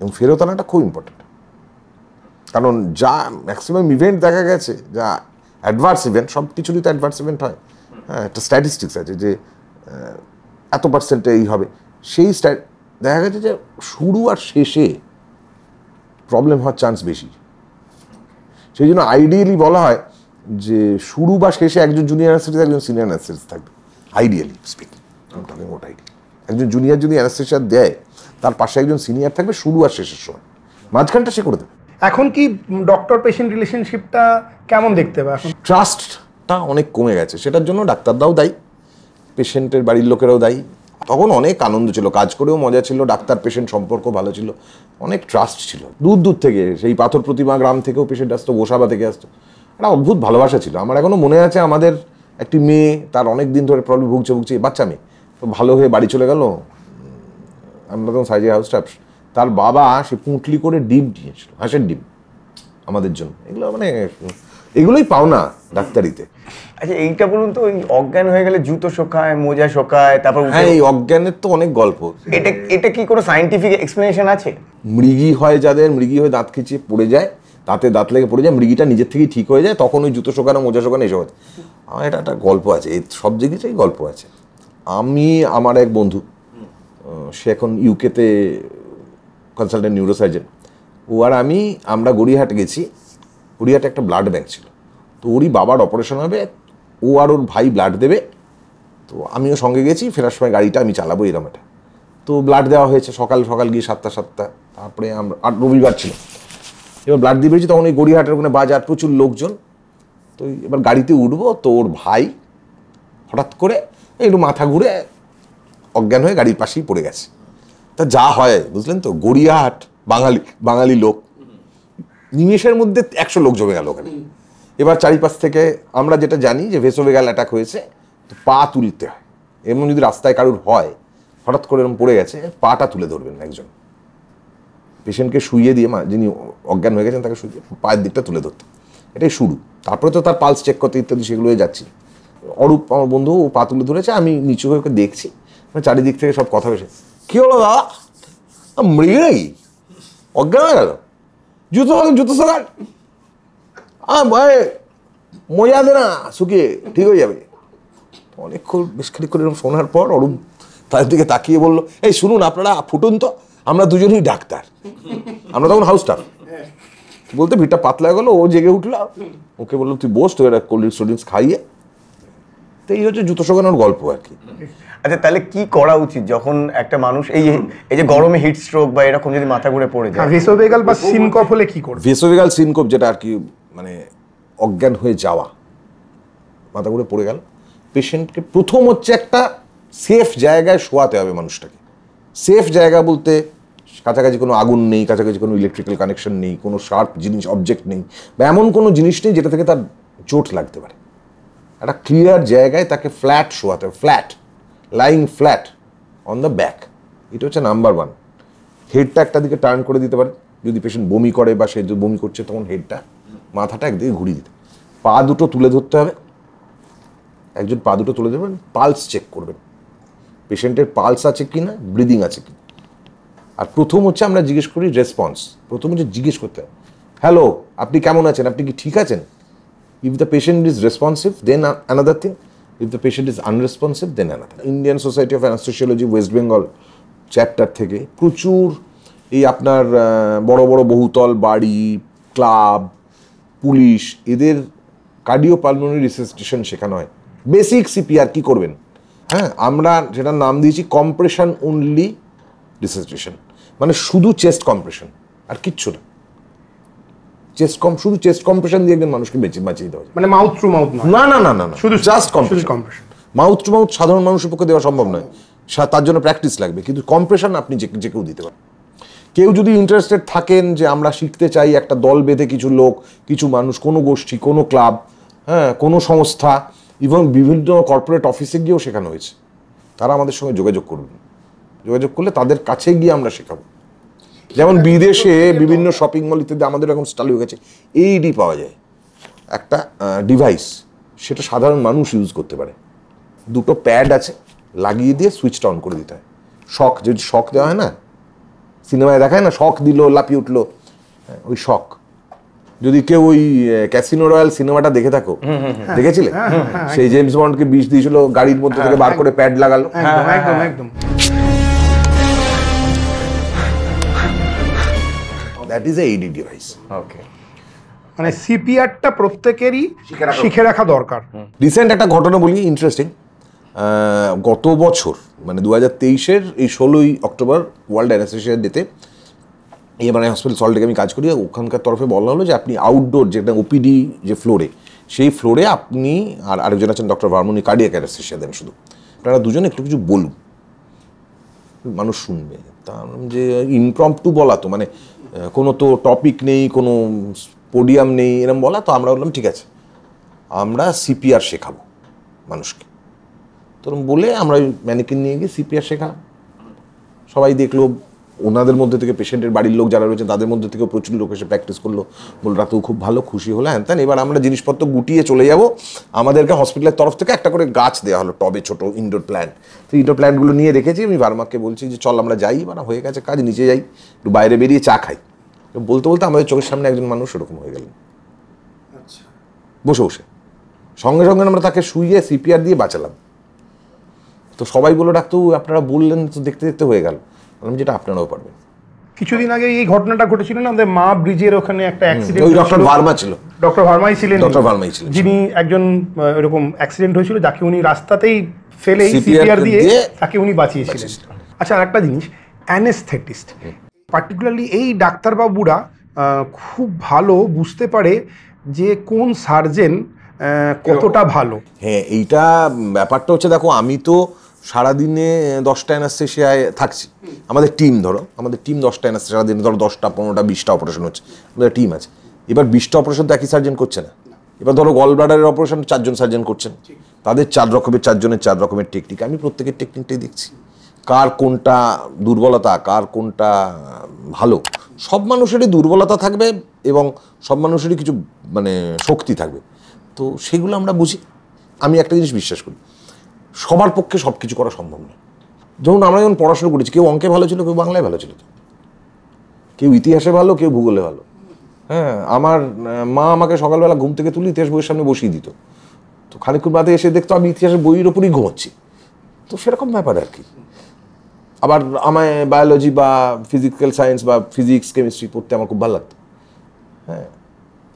এবং ফেরত আনাটা খুব ইম্পর্টেন্ট। কারণ যা ম্যাক্সিমাম ইভেন্ট দেখা গেছে, যা অ্যাডভার্স ইভেন্ট, সব কিছুরই তো অ্যাডভার্স ইভেন্ট হয়। হ্যাঁ, একটা স্ট্যাটিস্টিক্স আছে যে এত পার্সেন্টে এই হবে, সেই দেখা গেছে যে শুরু আর শেষে প্রবলেম হওয়ার চান্স বেশি। সেই জন্য আইডিয়ালি বলা হয় যে শুরু বা শেষে একজন জুনিয়র অ্যানাস্থেটিস্ট, একজন সিনিয়র অ্যানাস্থেটিস্ট থাকবে, আইডিয়ালি স্পিকিং। একজন জুনিয়র যদি অ্যানাস্থেটিস্ট দেয়, তার পাশে একজন সিনিয়র থাকবে শুরু আর শেষের সময়, মাঝখানটা সে করে দেবে। এখন কি ডক্টর পেশেন্ট রিলেশনশিপটা কেমন দেখতে হবে এখন? ট্রাস্টটা অনেক কমে গেছে, সেটার জন্য ডাক্তাররাও দায়ী, পেশেন্টের বাড়ির লোকেরাও দায়ী। তখন অনেক আনন্দ ছিল, কাজ করেও মজা ছিল, ডাক্তার পেশেন্ট সম্পর্ক ভালো ছিল, অনেক ট্রাস্ট ছিল। দূর দূর থেকে, সেই পাথর প্রতিমা গ্রাম থেকেও পেশেন্ট আসতো, গোসাবা থেকে আসতো, একটা অদ্ভুত ভালোবাসা ছিল। আমার এখনো মনে আছে, আমাদের একটি মেয়ে, তার অনেক দিন ধরে প্রবলেম ভুগছে, বাচ্চা মেয়ে, তো ভালো হয়ে বাড়ি চলে গেল, আমরা তখন সাইজে হাউস স্টাফ, তার বাবা সে পুঁটলি করে ডিম দিয়েছিল, হাঁসের ডিম আমাদের জন্য। এগুলো মানে এগুলোই পাওনা ডাক্তারিতে। আচ্ছা এইটা বলুন তো, ওই অজ্ঞান হয়ে গেলে জুতো শোকায়, মোজা শোকায়, তারপর হ্যাঁ, এই অজ্ঞানের তো অনেক গল্প। এটা কি কোনো সায়েন্টিফিক এক্সপ্লেনেশন আছে? মৃগী হয় যাদের, মৃগী হয়ে দাঁত খিচিয়ে পড়ে যায়, দাঁতে দাঁত লেগে পড়ে যায়, মৃগীটা নিজের থেকেই ঠিক হয়ে যায়, তখন ওই জুতো শোকানো, মোজা শোকানো এসব আছে। আমার এটা একটা গল্প আছে, এই সব জায়গাতেই গল্প আছে। আমার এক বন্ধু, সে এখন ইউকেতে কনসালটেন্ট নিউরোসার্জন, ও আর আমরা গড়িয়াহাটে গেছি। গড়িয়াহাটে একটা ব্লাড ব্যাংক ছিল, তো ওরই বাবার অপারেশন হবে, ও আর ওর ভাই ব্লাড দেবে, তো আমিও সঙ্গে গেছি। ফেরার সময় গাড়িটা আমি চালাবো, এরকম একটা তো ব্লাড দেওয়া হয়েছে সকাল সকাল গিয়ে 7টা তারপরে আমরা আর রবিবার ছিল, এবার ব্লাড দিয়ে বেরিয়েছি তখন ওই গড়িয়াহাটের ওখানে বাজার, প্রচুর লোকজন। তো এবার গাড়িতে উঠবো, তো ওর ভাই হঠাৎ করে একটু মাথা ঘুরে অজ্ঞান হয়ে গাড়ির পাশেই পড়ে গেছে। তা যা হয় বুঝলেন তো, গড়িয়াহাট বাঙালি লোক, নিমেষের মধ্যে 100 লোক জমে গেল ওখানে। এবার চারিপাশ থেকে আমরা যেটা জানি যে ভেসোভেগাল অ্যাটাক হয়েছে, তো পা তুলতে হয়। এমন যদি রাস্তায় কারুর হয় হঠাৎ করে এরকম পড়ে গেছে, পাটা তুলে ধরবেন একজন, পেশেন্টকে শুইয়ে দিয়ে যিনি অজ্ঞান হয়ে গেছেন তাকে শুইয়ে পায়ের দিকটা তুলে ধরতে, এটাই শুরু। তারপরে তো তার পালস চেক করতে ইত্যাদি সেগুলো হয়ে যাচ্ছি। অরূপ আমার বন্ধু ও পা তুলে ধরেছে, আমি নিচু হয়ে ওকে দেখছি, চারিদিক থেকে সব কথা হয়েছে, কী হলো দাদা, মৃগে নাকি, অজ্ঞান হয়ে গেল, জুতো সকাল ভাই মজা দে না, শুকিয়ে ঠিক হয়ে যাবে। অনেকক্ষণ বেশ খানিক্ষণ এরকম শোনার পর অরূপ তাদের দিকে তাকিয়ে বললো, এই শুনুন আপনারা ফুটুন তো, আমরা দুজনেই ডাক্তার। আমরা তখন হাউস স্টাফ বলতে ভিড়টা পাতলা গেলো, ও জেগে উঠলো, ওকে বললো তুই বস, তো এরা কোল্ড ড্রিঙ্কস খাইয়ে। তো এই হচ্ছে জুতো শোকানোর গল্প আর কি। আচ্ছা, তাহলে কি করা উচিত যখন একটা মানুষ এই যে গরমে হিট স্ট্রোক বা এরকম যদি মাথা ঘুরে পড়ে যায়? ভেসোভেগাল বা সিনকপ হলে কি করবে? ভেসোভেগাল সিনকপ যেটা আর কি, মানে অজ্ঞান হয়ে যাওয়া, মাথা ঘুরে পড়ে গেল, পেশেন্টকে প্রথম হচ্ছে একটা সেফ জায়গায় শোয়াতে হবে মানুষটাকে। সেফ জায়গা বলতে কাছাকাছি কোনো আগুন নেই, কাছাকাছি কোনো ইলেকট্রিক্যাল কানেকশন নেই, কোনো শার্প জিনিস অবজেক্ট নেই, বা এমন কোনো জিনিস নেই যেটা থেকে তার চোট লাগতে পারে। একটা ক্লিয়ার জায়গায় তাকে ফ্ল্যাট শোয়াতে হবে, flat, lying flat on the back. এটা হচ্ছে নাম্বার 1। হেডটা একটা দিকে টার্ন করে দিতে পারে, যদি পেশেন্ট বমি করে বা সে যদি বমি করছে তখন হেডটা, মাথাটা একদিকে ঘুরিয়ে দিতে। পা দুটো তুলে ধরতে হবে, একজন পা দুটো তুলে ধরবেন, পালস চেক করবেন, পেশেন্টের পালস আছে কি না, ব্রিদিং আছে কি। আর প্রথম হচ্ছে আমরা জিজ্ঞেস করি রেসপন্স, প্রথম হচ্ছে জিজ্ঞেস করতে হবে, হ্যালো আপনি কেমন আছেন, আপনি কি ঠিক আছেন? If the patient is responsive then another thing, if the patient is unresponsive then another. Indian society of anaesthesiology West Bengal chapter থেকে প্রচুর এই আপনার বড় বড় বহুতল বাড়ি, ক্লাব, পুলিশ, এদের কার্ডিওপালমোনারি রিসাসিটেশন শেখানো হয়। বেসিক সিপিআর কি করবেন, হ্যাঁ, আমরা যেটার নাম দিয়েছি কম্প্রেশন অনলি রিসাসিটেশন, মানে শুধু চেস্ট কম্প্রেশন আর কিচ্ছু না। শুধু চেস্ট কম্প্রেশন দিয়ে একজন মানুষকে বাঁচিয়ে দেওয়া যায়, মানে মাউথ টু মাউথ না না না না না, শুধু just compression. Mouth to mouth সাধারণ মানুষের পক্ষে দেওয়া সম্ভব নয়, তার জন্য প্র্যাকটিস লাগবে, কিন্তু কম্প্রেশন আপনি যে কেউ দিতে পারেন। কেউ যদি ইন্টারেস্টেড থাকেন যে আমরা শিখতে চাই, একটা দল বেঁধে কিছু লোক, কিছু মানুষ, কোনো গোষ্ঠী, কোনো ক্লাব, হ্যাঁ, কোনো সংস্থা এবং বিভিন্ন কর্পোরেট অফিসে গিয়েও শেখানো হয়েছে, তারা আমাদের সঙ্গে যোগাযোগ করবেন। যোগাযোগ করলে তাদের কাছে গিয়ে আমরা শেখাবো। যেমন বিদেশে বিভিন্ন শপিং মল ইত্যাদি আমাদের এখন চালু হয়ে গেছে, এইডি পাওয়া যায়, একটা ডিভাইস, সেটা সাধারণ মানুষ ইউজ করতে পারে। দুটো প্যাড আছে, লাগিয়ে দিয়ে সুইচটা অন করে দিতে হয়। শক, যদি শক দেওয়া হয় না, সিনেমায় দেখায় না, শক দিল লাফিয়ে উঠলো, ওই শক। যদি কেউ ওই ক্যাসিনো রয়্যাল সিনেমাটা দেখে থাকো, দেখেছিলে? সেই জেমস বন্ডকে বিষ দিয়েছিল, গাড়ির মধ্যে থেকে বার করে প্যাড লাগালো। একদম একদম। That is a AED device. Okay, মানে সিপিআরটা প্রত্যেকেরই শিখে রাখা দরকার। রিসেন্ট একটা ঘটনা বলি, ইন্টারেস্টিং। গত বছর মানে 2023-এর এই 16ই অক্টোবর ওয়ার্ল্ড অ্যানেস্থেসিয়া ডেতে এবার হসপিটাল সল্টলেকে আমি কাজ করি, ওখানকার তরফে বলা হলো যে আপনি আউটডোর যেটা ওপিডি যে ফ্লোরে, সেই ফ্লোরে আপনি আর আরেকজন আছেন ডক্টর ভার্মনি, কার্ডিয়াক অ্যানেস্থেসিয়া দেন শুধু, আপনারা দুজনে একটু কিছু বলুন, মানুষ শুনবে। তা যে ইমপ্রম্পটু বলা তো, মানে কোনো তো টপিক নেই, কোনো পোডিয়াম নেই, এরকম বলা, তো আমরা বললাম ঠিক আছে আমরা সিপিআর শেখাবো মানুষকে। তখন বলে আমরা ম্যানিকিন নিয়ে গিয়ে সিপিআর শেখালাম। সবাই দেখলো, ওনাদের মধ্যে থেকে পেশেন্টের বাড়ির লোক যারা রয়েছে তাদের মধ্যে থেকেও প্রচুর লোক এসে প্র্যাকটিস করলো, বলল রাতেও খুব ভালো, খুশি হলো, হ্যাঁ তাই। এবার আমরা জিনিসপত্র গুটিয়ে চলে যাব, আমাদেরকে হসপিটালের তরফ থেকে একটা করে গাছ দেওয়া হলো টবে, ছোটো ইনডোর প্ল্যান্ট। তো ইনডোর প্ল্যান্টগুলো নিয়ে রেখেছি, আমি ভার্মাকে বলছি যে চল আমরা যাই, মানে হয়ে গেছে কাজ, নিচে যাই, একটু বাইরে বেরিয়ে চা খাই। বলতে বলতে আমাদের চোখের সামনে একজন মানুষ ওরকম হয়ে গেলেন, বসে বসে। সঙ্গে সঙ্গে আমরা তাকে শুইয়ে সিপিআর দিয়ে বাঁচালাম। তো সবাই বললো ডাক্তার আপনারা বললেন, তো দেখতে দেখতে হয়ে গেল। বললাম যেটা আপনারাও পারবেন। কিছুদিন আগে এই ঘটনাটা ঘটেছিল না, আমাদের মা ব্রিজের ওখানে একটা অ্যাক্সিডেন্ট, ওই ডক্টর ভার্মা ছিল, ডক্টর ভার্মাই ছিলেন, ডক্টর ভার্মাই ছিলেন, যিনি একজন এরকম অ্যাক্সিডেন্ট হয়েছিল, যাকে উনি রাস্তাতেই ফেলে সিপিআর দিয়ে তাকে উনি বাঁচিয়েছিলেন। আচ্ছা, আর একটা জিনিস, অ্যানেস্থেটিস্ট পার্টিকুলারলি এই ডাক্তারবাবুরা খুব ভালো বুঝতে পারে যে কোন সার্জেন কতটা ভালো। হ্যাঁ, এইটা ব্যাপারটা হচ্ছে, দেখো আমি তো সারাদিনে 10টা অ্যানাস্থেশিয়ায় থাকছি, আমাদের টিম ধরো, আমাদের টিম 10টা অ্যানাস্থেশিয়া, সারাদিনে ধরো 10টা 15টা 20টা অপারেশন হচ্ছে, আমাদের টিম আছে। এবার 20টা অপারেশন তো একই সার্জন করছে না। এবার ধরো গল ব্লাডারের অপারেশন 4 জন সার্জন করছেন, তাদের 4 রকমের, 4 জনের 4 রকমের টেকনিক। আমি প্রত্যেকের টেকনিকটাই দেখছি, কার কোনটা দুর্বলতা, কার কোনটা ভালো। সব মানুষেরই দুর্বলতা থাকবে এবং সব মানুষেরই কিছু মানে শক্তি থাকবে, তো সেগুলো আমরা বুঝি। আমি একটা জিনিস বিশ্বাস করি, সবার পক্ষে সব কিছু করা সম্ভব নয়। যেমন আমরা যখন পড়াশোনা করেছি, কেউ অঙ্কে ভালো ছিল, কেউ বাংলায় ভালো ছিল, কেউ ইতিহাসে ভালো, কেউ ভূগোলে ভালো। হ্যাঁ, আমার মা আমাকে সকালবেলা ঘুম থেকে তুলে ইতিহাস বইয়ের সামনে বসিয়ে দিত, তো খানিকক্ষণ বাদে এসে দেখতো আমি ইতিহাসের বইয়ের ওপরই ঘুমাচ্ছি। তো সেরকম ব্যাপার আর কি। আবার আমায় বায়োলজি বা ফিজিক্যাল সায়েন্স বা ফিজিক্স কেমিস্ট্রি পড়তে আমার খুব ভালো লাগতো। হ্যাঁ,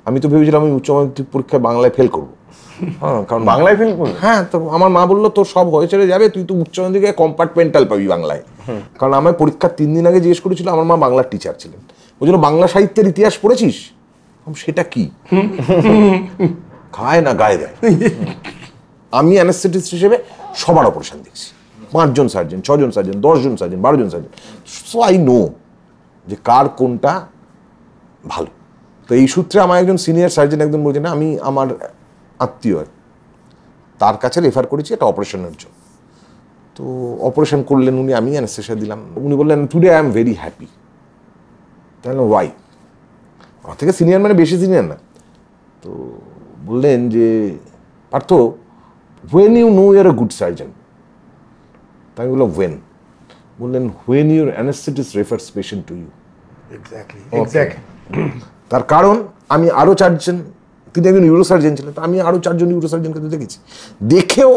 আমি তো ভেবেছিলাম আমি উচ্চ মাধ্যমিক পরীক্ষায় বাংলায় ফেল করবো। হ্যাঁ, কারণ বাংলায় ফেল করবো। হ্যাঁ, তো আমার মা বললো তোর সব হয়ে চলে যাবে, তুই তো উচ্চ মাধ্যমিকে কম্পার্টমেন্টাল পাবি বাংলায়। কারণ আমার পরীক্ষার 3 দিন আগে জিজ্ঞেস করেছিল, আমার মা বাংলার টিচার ছিলেন, ওই জন্য বাংলা সাহিত্যের ইতিহাস পড়েছিস? সেটা কি খায় না গায়ে দেয়। আমি অ্যানেস্থেটিস্ট হিসেবে সবার অপারেশন দেখছি, 5 জন সার্জন, 6 জন সার্জন, 10 জন সার্জন, 12 জন সার্জন। সো আই নো যে কার কোনটা ভালো। তো এই সূত্রে আমার একজন সিনিয়র সার্জন একদম বলছেন, আমি আমার আত্মীয় তার কাছে রেফার করেছি একটা অপারেশনের জন্য। তো অপারেশন করলেন উনি, আমি অ্যানেস্থেশিয়া দিলাম। উনি বললেন today I am very happy. তাহলে ওয়াই? আমার থেকে সিনিয়র মানে বেশি সিনিয়র না। তো বললেন যে Partha, when you know you're a good surgeon। তাই বললাম when? বললেন when your anesthetist refers patient to you। Exactly. তার কারণ আমি আরও 4 জন, তিনি একজন ইউরোসার্জন ছিলেন, তো আমি আরও 4 জন ইউরোসার্জনকে তো দেখেছি, দেখেও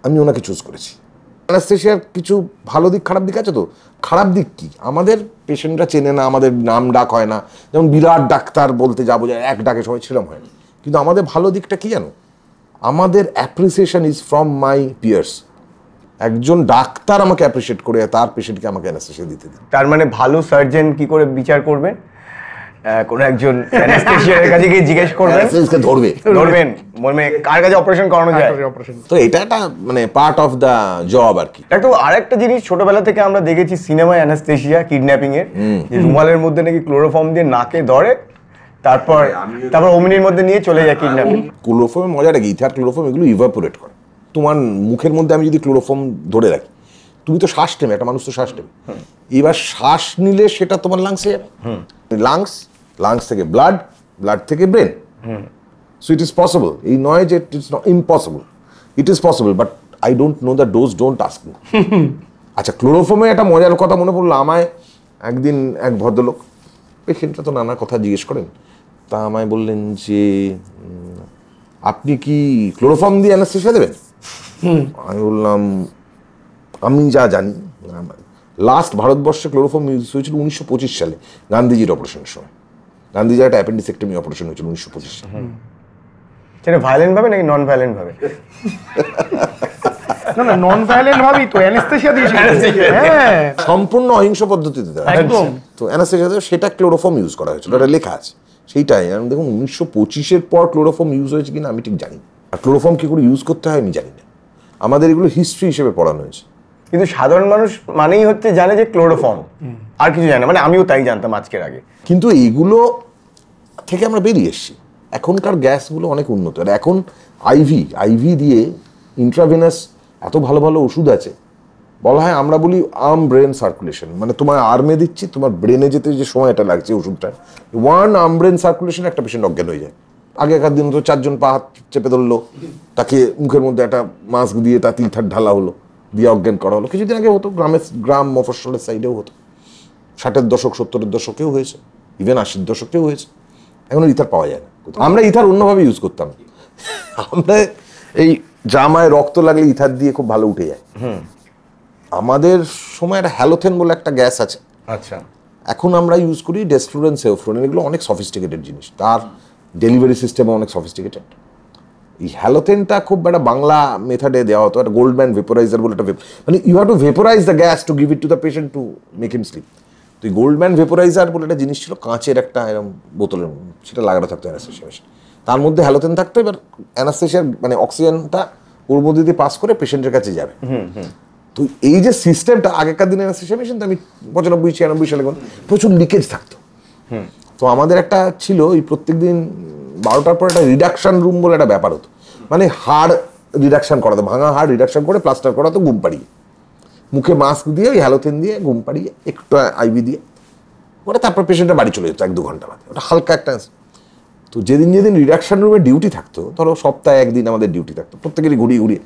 আমি ওনাকে চুজ করেছি। অ্যানাস্থেশিয়ার কিছু ভালো দিক খারাপ দিক আছে। তো খারাপ দিক কি, আমাদের পেশেন্টরা চেনে না, আমাদের নাম ডাক হয় না। যেমন বিরাট ডাক্তার বলতে যাবো যে এক ডাকে সবাই সেরকম হয় না। কিন্তু আমাদের ভালো দিকটা কি জানো, আমাদের appreciation is from my peers. একজন ডাক্তার আমাকে অ্যাপ্রিসিয়েট করে তার পেশেন্টকে আমাকে অ্যানাস্থেশিয়া দিতে দিন। তার মানে ভালো সার্জন কি করে বিচার করবেন? কোনো একজন অ্যানেস্থেশিয়ার কাছে গিয়ে জিজ্ঞেস করবেন, ধরবেন মানে কার কাছে অপারেশন করানো যায়। তো এটা একটা মানে পার্ট অফ দ্য জব আর কি। ডাক্তার, আরেকটা জিনিস ছোটবেলা থেকে আমরা দেখেছি সিনেমায় অ্যানাস্থেশিয়া কিডন্যাপিং এর, যে রুমালের মধ্যে নাকি ক্লোরোফর্ম দিয়ে নাকে ধরে, তারপর অমিনির মধ্যে নিয়ে চলে যায় কিডন্যাপিং। ক্লোরোফর্মের মজাটা কি, ইথার ক্লোরোফর্ম এগুলো ইভাপোরেট করে। তোমার মুখের মধ্যে আমি যদি ক্লোরোফর্ম ধরে রাখি, তুমি তো শ্বাস নেবে, একটা মানুষ তো শ্বাস নেবে। এবার শ্বাস নিলে সেটা তোমার লাংসে যাবে, লাংস থেকে ব্লাড থেকে brain. So it is possible. এই নয় যে it is not impossible, it is possible, but I don't know the dose, don't ask me. আচ্ছা, ক্লোরোফর্মে একটা মজার কথা মনে পড়লো। আমায় একদিন এক ভদ্রলোক, পেশেন্টরা তো নানা কথা জিজ্ঞেস করেন, তা আমায় বললেন যে আপনি কি ক্লোরোফর্ম দিয়ে অ্যানাস্থেশিয়া দেবেন? আমি বললাম আমি যা জানি, লাস্ট ভারতবর্ষে ক্লোরোফর্ম ইউজ হয়েছিল 1925 সালে গান্ধীজির অপারেশনের সময়। গান্ধীজির একটা অ্যাপেন্ডিসেক্টমি অপারেশন হয়েছিল 1925 সালে। সেটা ভায়োলেন্ট ভাবে নাকি নন ভায়োলেন্ট ভাবে? না না, নন ভায়োলেন্ট ভাবেই তো অ্যানেস্থেশিয়া দিয়েছে। হ্যাঁ, সম্পূর্ণ অহিংস পদ্ধতিতে দেওয়া। একদম। তো অ্যানাস্থেশিয়া সেটা ক্লোরোফর্ম ইউজ করা হয়েছিল, এটা লেখা আছে সেইটাই। আমি দেখুন 1925-এর পর ক্লোরোফর্ম ইউজ হয়েছে কিনা আমি ঠিক জানি না। আর ক্লোরোফর্ম কি করে ইউজ করতে হয় আমি জানি না। আমাদের এগুলো হিস্ট্রি হিসেবে পড়ানো হয়েছে। কিন্তু সাধারণ মানুষ মানেই হচ্ছে জানে যে ক্লোরোফর্ম, আর কিছু জানে না। মানে আমিও তাই জানতাম আজকের আগে। কিন্তু এইগুলো থেকে আমরা বেরিয়ে এসেছি। এখনকার গ্যাসগুলো অনেক উন্নত। আর এখন আইভি দিয়ে ইন্ট্রাভেনাস এত ভালো ভালো ওষুধ আছে, বলা হয় আমরা বলি আর্ম ব্রেন সার্কুলেশন, মানে তোমার আর্মে দিচ্ছি, তোমার ব্রেনে যেতে যে সময়টা লাগছে ওষুধটা, 1 আর্ম ব্রেন সার্কুলেশন একটা পেশেন্ট অজ্ঞান হয়ে যায়। আগেকার দিন তো 4 জন পা হাত চেপে ধরলো, তাকে মুখের মধ্যে একটা মাস্ক দিয়ে তাতে ইথার ঢালা হলো, দিয়ে অজ্ঞান করা হলো। কিছুদিন আগে হতো, গ্রাম মফস্বলের সাইডেও হতো। 60-এর দশক 70-এর দশকেও হয়েছে, ইভেন 80-এর দশকেও হয়েছে। এখন ইথার পাওয়া যায় না। আমরা ইথার অন্যভাবে ইউজ করতাম। আমরা এই জামায় রক্ত লাগলে ইথার দিয়ে খুব ভালো উঠে যায়। আমাদের সময় একটা হ্যালোথেন বলে একটা গ্যাস আছে, আচ্ছা, এখন আমরা ইউজ করি ডেস্ট্রোরেন, সেওফ্রোন। এগুলো অনেক সফিস্টিকেটেড জিনিস, তার ডেলিভারি সিস্টেমও অনেক সফিস্টিকেটেড। এই হ্যালোথেনটা খুব একটা বাংলা মেথডে দেওয়া হতো, একটা গোল্ডম্যান ভেপোরাইজার বলে একটা মানে you have to vaporise the gas to give it to the patient to make him sleep. তো এই গোল্ডম্যান ভেপোরাইজার বলে একটা জিনিস ছিল, কাঁচের একটা এরকম বোতলের, সেটা লাগানো থাকতো অ্যানাস্থেশিয়া মেশিন, তার মধ্যে হ্যালোথেন থাকতো। এবার অ্যানাস্থেশিয়ার মানে অক্সিজেনটা ওর মধ্যে দিয়ে পাস করে পেশেন্টের কাছে যাবে। তো এই যে সিস্টেমটা আগেকার দিনে অ্যানাস্থেশিয়া মেশিন, তো আমি 95-96 সালে প্রচুর লিকেজ থাকতো। তো আমাদের একটা ছিল ওই প্রত্যেক দিন 12টার পর একটা রিডাকশন রুম বলে একটা ব্যাপার হতো, মানে হাড় রিডাকশন করাতো, ভাঙা হাড় রিডাকশন করে প্লাস্টার করাতো ঘুম পাড়িয়ে, মুখে মাস্ক দিয়ে ওই হ্যালোথেন দিয়ে ঘুম পাড়িয়ে একটু আইভি দিয়ে ওটা, তারপর পেশেন্টের বাড়ি চলে যেত 1-2 ঘন্টা বাদে। ওটা হালকা একটা। তো যেদিন রিডাকশন রুমে ডিউটি থাকতো, ধরো সপ্তাহে একদিন আমাদের ডিউটি থাকতো, প্রত্যেকেরই ঘুরিয়ে ঘুরিয়ে,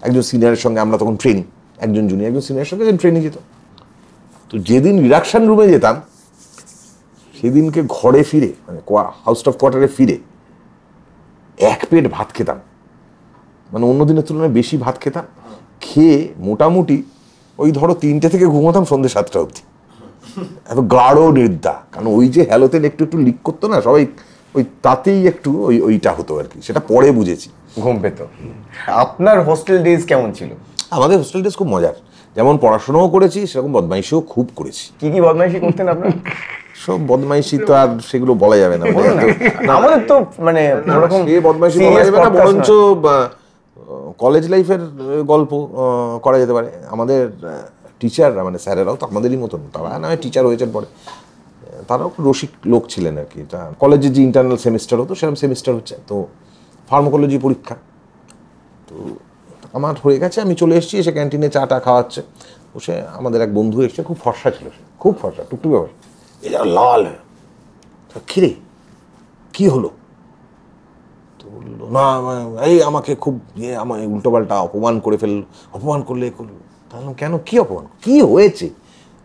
একজন সিনিয়রের সঙ্গে আমরা তখন ট্রেনিং, একজন জুনিয়র একজন সিনিয়রের সঙ্গে ট্রেনিং যেত। তো যেদিন রিডাকশন রুমে যেতাম সেদিনকে ঘরে ফিরে মানে হাউস অফ কোয়ার্টারে ফিরে 1 পেট ভাত খেতাম, মানে অন্য দিনের তুলনায় বেশি ভাত খেতাম, খেয়ে মোটামুটি ওই ধরো 3টে থেকে ঘুমোতাম সন্ধ্যে 7টা অবধি, এত গাঢ় নিদ্রা। কারণ ওই যে হ্যালোথেন একটু একটু লিক করতো না, সবাই ওই তাতেই একটু ওইটা হতো আর কি, সেটা পরে বুঝেছি। ঘুম পেত। আপনার হোস্টেল ডেজ কেমন ছিল? আমাদের হোস্টেল ডেজ খুব মজার, যেমন পড়াশোনাও করেছি সেরকম বদমাইশিও খুব করেছি। কি কি বদমাইশি করতেন আপনার? সব বদমাইশি তো আর সেগুলো বলা যাবে না, আমাদের তো মানে ওরকম বদমাইশি বলা যাবে না, বরঞ্চ কলেজ লাইফের গল্প করা যেতে পারে। আমাদের টিচাররা মানে স্যারেরাও তো আমাদেরই মতন, তারা না টিচার হয়েছেন পরে, তারাও রসিক লোক ছিলেন আর কি। তা কলেজে যে ইন্টারনাল সেমিস্টার হতো সেরকম সেমিস্টার হচ্ছে, তো ফার্মাকোলজি পরীক্ষা তো আমার হয়ে গেছে, আমি চলে এসেছি, এসে ক্যান্টিনে চাটা খাওয়াচ্ছে বসে, আমাদের এক বন্ধু এসছে, খুব ফর্সা ছিল সে, খুব ফর্সা, টুকটুক ব্যাপার, এটা লাল। কিরে কি হলো? তো বললো না এই আমাকে খুব আমার উল্টোপাল্টা অপমান করে ফেললো, অপমান করলে করলো। তাহলে কেন, কি অপমান, কি হয়েছে?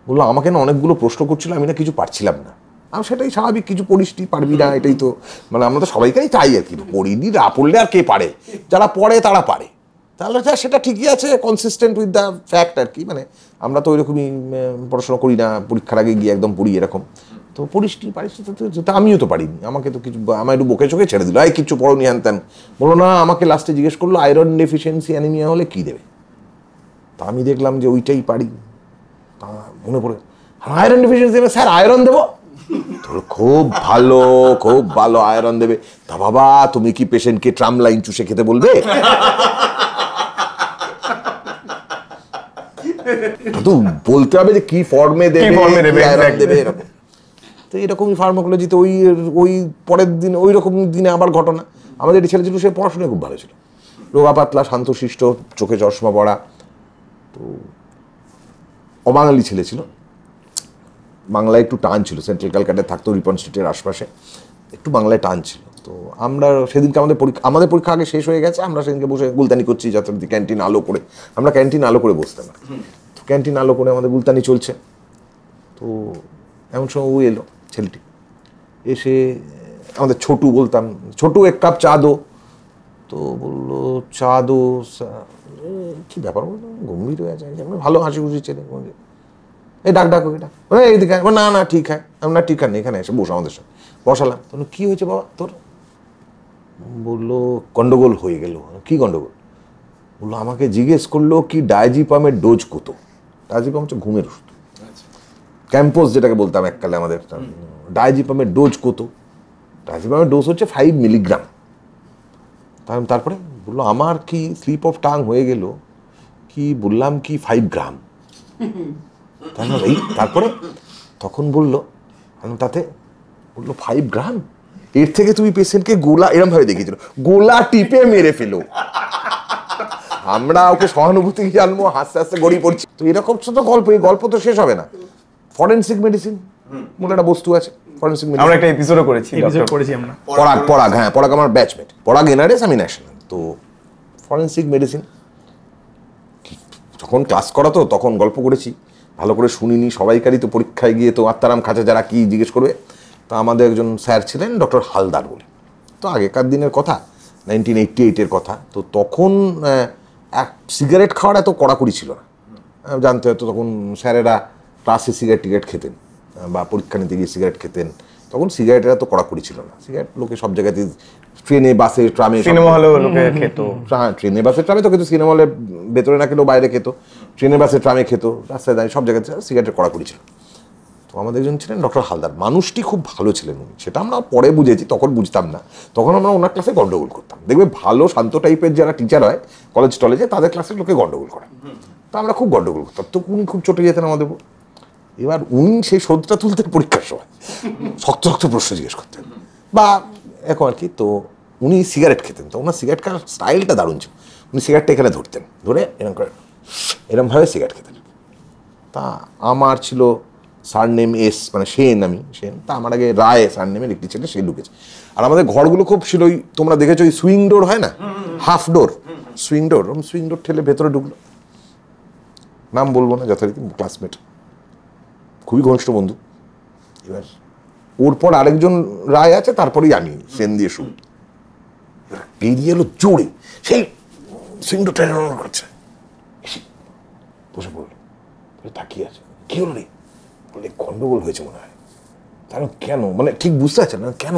বললো আমাকে না অনেকগুলো প্রশ্ন করছিল, আমি না কিছু পারছিলাম না। আমি সেটাই স্বাভাবিক, কিছু পড়িস নি, পারবি না, এটাই তো মানে আমরা তো সবাইকেই চাই আর কি, পড়িনি না পড়লে আর কে পারে, যারা পড়ে তারা পারে, তাহলে সেটা ঠিকই আছে, কনসিস্টেন্ট উইথ দ্য ফ্যাক্ট আর কি। মানে আমরা তো ওইরকমই পড়াশোনা করি না, পরীক্ষার আগে গিয়ে একদম পড়ি এরকম। তো পড়িস নি, পারিস তো, আমিও তো পারিনি, আমাকে তো কিছু, আমার একটু বকে চোখে ছেড়ে দিল, এই কিছু পড়ো নি হ্যান ত্যান। বলো না, আমাকে লাস্টে জিজ্ঞেস করলো আয়রন ডেফিসিয়েন্সি অ্যানিমিয়া হলে কী দেবে। তা আমি দেখলাম যে ওইটাই পারি, তা মনে পড়ে আয়রন ডেফিসিয়েন্সি, স্যার আয়রন দেবো? তোর খুব ভালো, খুব ভালো আয়রন দেবে। তা বাবা তুমি কি পেশেন্টকে ট্রাম লাইন চুষে খেতে বলবে? তো বলতে হবে যে কি ফর্মে দেবে, আয়রন দেবে, এরকম। তো এরকমই ফার্মাকোলজিতে ওই পরের দিন ওই রকম দিনে আবার ঘটনা। আমাদের একটি ছেলে ছিল, সে পড়াশোনায় খুব ভালো ছিল, রোগা পাতলা, শান্তশিষ্ট, চোখে চশমা পড়া, তো অবাঙালি ছেলে ছিল, বাংলায় একটু টান ছিল, সেন্ট্রাল ক্যালকাটায় থাকতো, রিপন স্ট্রিটের আশপাশে, একটু বাংলায় টান ছিল। তো আমরা সেদিনকে আমাদের পরীক্ষা আগে শেষ হয়ে গেছে, আমরা সেদিনকে বসে গুলতানি করছি যথারীতি, ক্যান্টিন আলো করে, আমরা ক্যান্টিন আলো করে বসতাম, তো ক্যান্টিন আলো করে আমাদের গুলতানি চলছে। তো এমন সময় ও এলো, ছেলেটি এসে আমাদের ছোটু বলতাম, ছোটু 1 কাপ চা দো। তো বললো চা দো, কি ব্যাপার, গম্ভীর হয়ে যায়, ভালো হাসি খুশি ছেলে, এই ডাক এটা এইদিকে, না না ঠিক হয়, না ঠিক আর নেই, এখানে এসে বসো আমাদের সঙ্গে, বসালাম। তো কি হয়েছে বাবা তোর? বললো গন্ডগোল হয়ে গেল। কি গন্ডগোল? বললো আমাকে জিজ্ঞেস করলো কি ডায়াজিপামের ডোজ কত। ডায়াজিপাম হচ্ছে ঘুমের ওষুধ, ক্যাম্পোস যেটাকে বলতাম এককালে আমাদের, ডায়াজিপামের ডোজ কত? ডায়াজিপামের ডোজ হচ্ছে 5 মিলিগ্রাম। তারপরে বললো আমার কি স্লিপ অফ টাং হয়ে গেল, কি বললাম কি 5 গ্রাম। তারপরে তখন বললো তাতে, বললো 5 গ্রাম, এর থেকে তুমি পেশেন্টকে গোলা এরম ভাবে দেখিয়েছিল, গোলা টিপে মেরে ফেলো। আমরা ওকে সহানুভূতি জানবো, হাসতে হাসতে গড়িয়ে পড়ছি। তো এরকম ছোট গল্প, এই গল্প তো শেষ হবে না। ফরেনসিক মেডিসিন বলে একটা বস্তু আছে, ফরেনসিক মেডিসিন আমরা একটা এপিসোডও করেছি আমরা। পরাগ হ্যাঁ, পরাগ আমার ব্যাচমেট, পরাগ এনআরএস, আমি ন্যাশনাল। তো ফরেনসিক মেডিসিন যখন ক্লাস করাতো তখন গল্প করেছি, ভালো করে শুনিনি, সবাইকারই তো পরীক্ষায় গিয়ে তো আত্মারাম খাঁচা যারা কি জিজ্ঞেস করবে। তা আমাদের একজন স্যার ছিলেন ডক্টর হালদার বলে, তো আগেকার দিনের কথা, 1988-এর কথা। তো তখন সিগারেট খাওয়ার এত কড়াকড়ি ছিল না, জানতে হতো তখন স্যারেরা ক্লাসে সিগারেট টিগারেট খেতেন, বা পরীক্ষা নিতে গিয়ে সিগারেট খেতেন, তো তখন সিগারেটের এত কড়াকড়ি ছিল না, সিগারেট লোকে সব জায়গাতে ট্রেনে বাসে ট্রামে, সিনেমা হলেও লোকে খেত। হ্যাঁ ট্রেনে বাসে ট্রামে তো খেতো, সিনেমা হলে ভেতরে না খেলেও বাইরে খেতো, ট্রেনে বাসে ট্রামে খেতো, রাস্তায় দাঁড়িয়ে সব জায়গাতে সিগারেটের কড়াকড়ি ছিল। তো আমাদের একজন ছিলেন ডক্টর হালদার, মানুষটি খুব ভালো ছিলেন উনি, সেটা আমরা পরে বুঝেছি, তখন বুঝতাম না। তখন আমরা ওনার ক্লাসে গন্ডগোল করতাম। দেখবে ভালো শান্ত টাইপের যারা টিচার হয় কলেজ টলেজে, তাদের ক্লাসে লোকে গন্ডগোল করে, তো আমরা খুব গন্ডগোল করতাম। তো উনি খুব চটে যেতেন আমাদের। এবার উনি সেই শোধটা তুলতেন পরীক্ষার সময়, শক্ত শক্ত প্রশ্ন জিজ্ঞেস করতেন বা এখন আর কি। তো উনি সিগারেট খেতেন, তো ওনার সিগারেট খাওয়ার স্টাইলটা দারুণ ছিল। উনি সিগারেটটা এখানে ধরতেন, ধরে এরকম করে এরমভাবে সিগারেট খেতেন। তা আমার ছিল সারনেম এস, মানে সেন, আমি সেন। তা আমার আগে রায় সারনেমের একটি ছেলে, সে ঢুকেছে। আর আমাদের ঘরগুলো খুব ছিল ওই, তোমরা দেখেছো ওই সুইং ডোর হয় না, হাফ ডোর, সুইং ডোর, সুইং ডোর ঠেলে ভেতরে ঢুকলো। নাম বলবো না, যথারীতি ক্লাসমেট, খুবই ঘনিষ্ঠ বন্ধু। এবার ওর পর আরেকজন রায় আছে, তারপরেই আমি, সেন দিয়ে শুরু। বেরিয়ে এলো জোরে, সেই সুইং ডোর টেনে করছে, বসে পড়লো, তাকিয়ে আছে। কি হলো রে? বলে গন্ডগোল হয়েছে মনে হয়। তাহলে কেন, মানে ঠিক বুঝতে পারছে না কেন।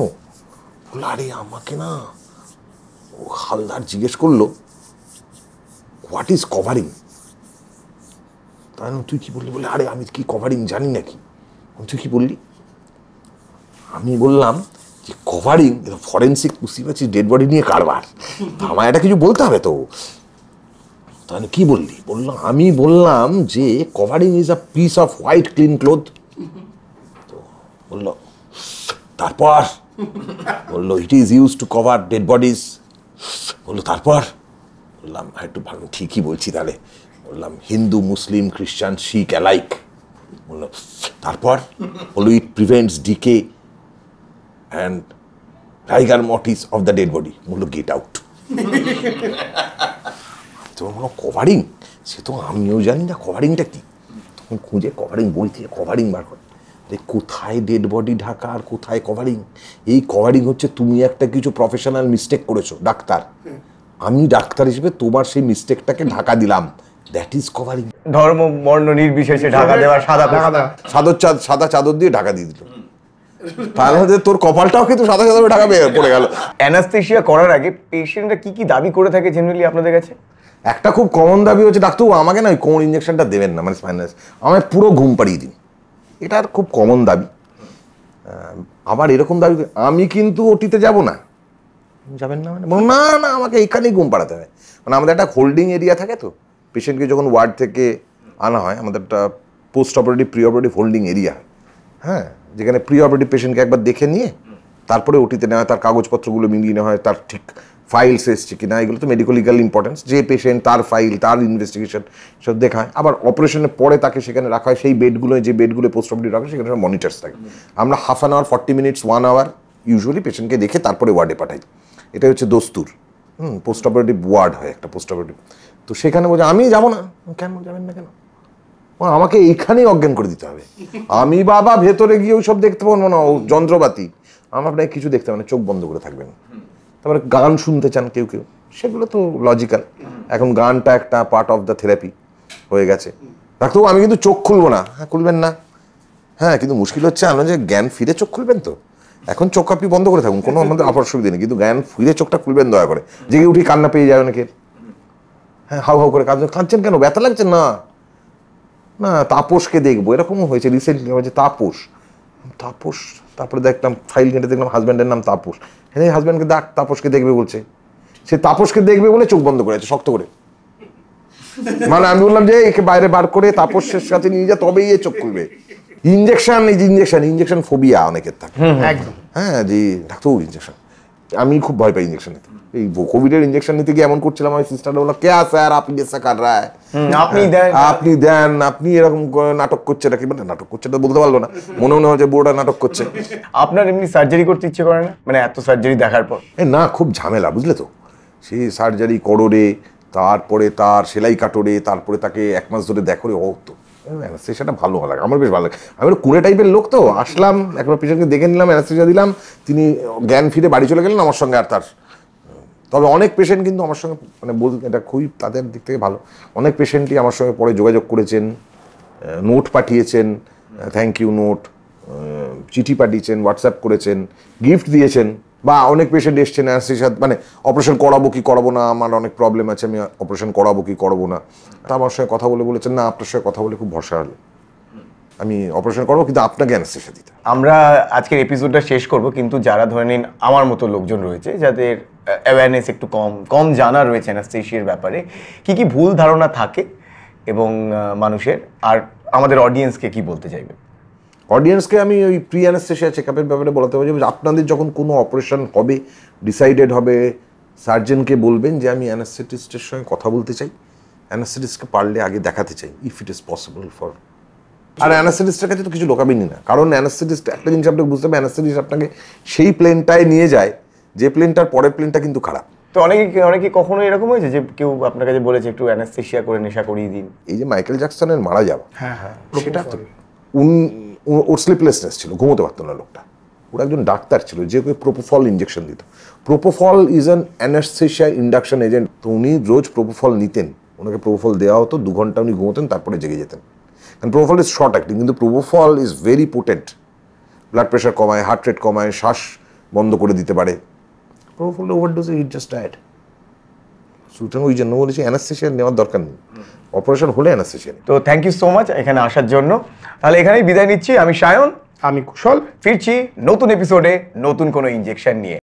বললো আরে আমাকে না ও হালদার জিজ্ঞেস করলো হোয়াট ইজ কভারিং। তাই তুই কি বললি? বলে আরে আমি কি কভারিং জানি নাকি। তুই কি বললি? আমি বললাম যে কভারিং ফরেন্সিক, বুঝতে পারছিস, ডেড বডি নিয়ে কারবার, আমায় এটা কিছু বলতে হবে তো। তাহলে কি বললি? বললাম আমি বললাম যে covering is a piece off white clean cloth. তো বললো তারপর? বললো it is use to cover dead bodies. বললো তারপর? বললাম একটু ভালো, ঠিকই বলছি তাহলে। বললাম হিন্দু, মুসলিম, খ্রিস্টান, শিখ অ্যালাইক। বললো তারপর? বললো it prevents decay and rigor mortis of the dead body. বললো গেট আউট। তখন বললো কভারিং, সে তো আমিও জানি না কভারিংটা কি। তখন খুঁজে কভারিং বই থেকে কভারিং বার করে, কোথায় ডেড বডি ঢাকা আর কোথায় কভারিং। এই কভারিং হচ্ছে তুমি একটা কিছু প্রফেশনাল মিস্টেক করেছো, ডাক্তার, আমি ডাক্তার হিসেবে তোমার সেই মিস্টেকটাকে ঢাকা দিলাম, দ্যাট ইজ কভারিং। ধর্ম বর্ণ নির্বিশেষে ঢাকা দেওয়া, সাদা চাদর দিয়ে ঢাকা দিয়ে দিল। তাহলে তোর কপালটাও কিন্তু সাদা চাদরে ঢাকা পড়ে গেল। অ্যানাস্থেসিয়া করার আগে পেশেন্টরা কি কি দাবি করে থাকে জেনারেলি আপনাদের কাছে? একটা খুব কমন দাবি হচ্ছে ডাক্তারবাবু আমাকে না ওই কোমর ইঞ্জেকশনটা দেবেন না, মানে স্পাইনাস, আমায় পুরো ঘুম পাড়িয়ে দিন। এটার খুব কমন দাবি। আবার এরকম দাবি, আমি কিন্তু ওটিতে যাব না। যাবেন না? মানে না না, আমাকে এইখানেই ঘুম পাড়াতে হয়। মানে আমাদের একটা হোল্ডিং এরিয়া থাকে, তো পেশেন্টকে যখন ওয়ার্ড থেকে আনা হয়, আমাদের একটা post operative pre operative holding area, হ্যাঁ, যেখানে প্রি অপারেটিভ পেশেন্টকে একবার দেখে নিয়ে তারপরে ওটিতে নেওয়া হয়, তার কাগজপত্রগুলো মিলিয়ে নেওয়া হয়, তার ঠিক ফাইলস এসছে কিনা, এগুলো তো মেডিকো লিগাল ইম্পর্টেন্স, যে পেশেন্ট তার ফাইল, তার ইনভেস্টিগেশন সব দেখা হয়। আবার অপারেশনের পরে তাকে সেখানে রাখা হয়, সেই বেডগুলো, যে বেডগুলো পোস্ট অপারেটিভ রাখা হয় সেখানে সব মনিটর্স থাকে। আমরা half an hour, 40 minutes, 1 hour usually পেশেন্টকে দেখে তারপরে ওয়ার্ডে পাঠাই। এটা হচ্ছে দস্তুর। পোস্ট অপারেটিভ ওয়ার্ড হয় একটা, পোস্ট অপারেটিভ। তো সেখানে বলছে আমি যাবো না। কেন যাবেন না কেন? আমাকে এইখানেই অজ্ঞান করে দিতে হবে। আমি বাবা ভেতরে গিয়ে ওই সব দেখতে পাবো না, ও যন্ত্রপাতি, আমার আপনাকে কিছু দেখতে হবে না, চোখ বন্ধ করে থাকবেন। তারপরে গান শুনতে চান কেউ কেউ, সেগুলো তো লজিক্যাল, এখন গানটা একটা পার্ট অফ দ্য থেরাপি হয়ে গেছে। ডাক্তারবাবু আমি কিন্তু চোখ খুলবো না। হ্যাঁ খুলবেন না, হ্যাঁ, কিন্তু মুশকিল হচ্ছে আমরা যে জ্ঞান ফিরে চোখ খুলবেন, তো এখন চোখ আপনি বন্ধ করে থাকুন, কোনো আমাদের অসুবিধা নেই, কিন্তু জ্ঞান ফিরে চোখটা খুলবেন দয়া করে। জেগে উঠি কান্না পেয়ে যায় অনেকের, হ্যাঁ, হাউ হাউ করে কাঁদছেন কেন, ব্যথা লাগছে? না না, তাপসকে দেখবো, এরকমও হয়েছে রিসেন্টলি, হয়েছে তাপস। তারপরে দেখলাম ফাইল ঘেঁটে দেখলাম হাজব্যান্ডের নাম তাপস। হ্যাঁ, হাজব্যান্ডকে তাপসকে দেখবে বলছে, সে তাপসকে দেখবে বলে চোখ বন্ধ করেছে শক্ত করে। মানে আমি বললাম যে একে বাইরে বার করে তাপসের সাথে নিয়ে যা, তবেই এ চোখ খুলবে। ইঞ্জেকশন ফোবিয়া অনেকের থাকে, হ্যাঁ, যে ডাক্তারবাবু ইঞ্জেকশন, আমি খুব ভয় পাই ইঞ্জেকশন নিতে। এই কোভিডের ইঞ্জেকশন নিতে গিয়ে এমন করছিলাম, আমার সিস্টারটা বললো কে স্যার আপনি এসা কার রা হ্যায়, আপনি দেন, আপনি এরকম নাটক করছে নাকি। মানে নাটক করছে এটা বলতে পারলো না, মনে হয় যে বোর্ডটা নাটক করছে। আপনার এমনি সার্জারি করতে ইচ্ছে করে না, মানে এত সার্জারি দেখার পর? না, খুব ঝামেলা, বুঝলে তো, সেই সার্জারি করোরে, তারপরে তার সেলাই কাটোরে, তারপরে তাকে 1 মাস ধরে দেখো, ও তো অ্যানাস্থেশিয়াটা ভালো লাগে, আমার বেশ ভালো লাগে। আমি কুড়ে টাইপের লোক, তো আসলাম একবার পেশেন্টকে দেখে নিলাম, অ্যানাস্থেশিয়া দিলাম, তিনি জ্ঞান ফিরে বাড়ি চলে গেলেন আমার সঙ্গে। আর তার তবে অনেক পেশেন্ট কিন্তু আমার সঙ্গে, মানে বলতে এটা খুবই তাদের দিক থেকে ভালো, অনেক পেশেন্টই আমার সঙ্গে পরে যোগাযোগ করেছেন, নোট পাঠিয়েছেন, থ্যাংক ইউ নোট, চিঠি পাঠিয়েছেন, হোয়াটসঅ্যাপ করেছেন, গিফট দিয়েছেন, বা অনেক পেশেন্ট এসছেন অ্যানেস্থেশিয়া মানে অপারেশন করাবো কি করাবো না, আমার অনেক প্রবলেম আছে, আমি অপারেশন করাবো কি করাবো না। তা আমার সঙ্গে কথা বলেছেন না আপনার সঙ্গে কথা বলে খুব ভরসা হলো, আমি অপারেশন করবো কিন্তু আপনাকে অ্যানেস্থেশিয়া দিতে। আমরা আজকের এপিসোডটা শেষ করব, কিন্তু যারা ধরে নিন আমার মতো লোকজন রয়েছে যাদের অ্যাওয়ারনেস একটু কম জানা রয়েছে অ্যানাস্থেশিয়ার ব্যাপারে, কি ভুল ধারণা থাকে এবং মানুষের, আর আমাদের অডিয়েন্সকে কি বলতে চাইবেন? অডিয়েন্সকে আমি ওই প্রি অ্যানেস্থেশিয়া চেক আপের ব্যাপারে বলতে পারি যে আপনাদের যখন কোনো অপারেশন হবে, ডিসাইডেড হবে, সার্জেনকে বলবেন যে আমি অ্যানেস্থেটিস্টের সঙ্গে কথা বলতে চাই, অ্যানেস্থেটিস্টকে পারলে আগে দেখাতে চাই if it is possible for. আর অ্যানেস্থেটিস্টের কাছে তো কিছু লোকাবেনি না, কারণ অ্যানেস্থেটিস্ট একটা জিনিস আপনাকে বুঝতে হবে, অ্যানেস্থেটিস্ট আপনাকে সেই প্লেনটায় নিয়ে যায় যে প্লেনটার পরের প্লেনটা কিন্তু খারাপ। তো অনেকে কখনো এরকম হয়েছে যে কেউ আপনার কাছে বলেছে একটু অ্যানাস্থেশিয়া করে নেশা করিয়ে দিন? এই যে মাইকেল জ্যাকসনের মারা যাওয়া, হ্যাঁ, সেটা তো ওর স্লিপলেসনেস ছিল, ঘুমোতে পারতো না লোকটা। ওরা একজন ডাক্তার ছিল যে ওকে প্রোপোফল ইঞ্জেকশন দিত। Propofol is an anaesthesia induction agent. তো উনি রোজ প্রোপোফল নিতেন, ওনাকে প্রোপোফল দেওয়া হতো, 2 ঘন্টা উনি ঘুমোতেন, তারপরে জেগে যেতেন। কারণ প্রোপোফল ইজ শর্ট অ্যাক্টিং, কিন্তু propofol is very potent, blood pressure কমায়, হার্ট রেট কমায়, শ্বাস বন্ধ করে দিতে পারে। প্রোপোফল ওভারডোজে হি জাস্ট ডায়েড। সুতরাং ওই জন্য বলেছি অ্যানাস্থেশিয়া নেওয়ার দরকার নেই, অপারেশন হলে অ্যানাস্থেশিয়া। তো থ্যাংক ইউ সো মাচ এখানে আসার জন্য। তাহলে এখানেই বিদায় নিচ্ছি। আমি সায়ন, আমি কুশল। ফিরছি নতুন এপিসোডে নতুন কোনো ইনজেকশন নিয়ে।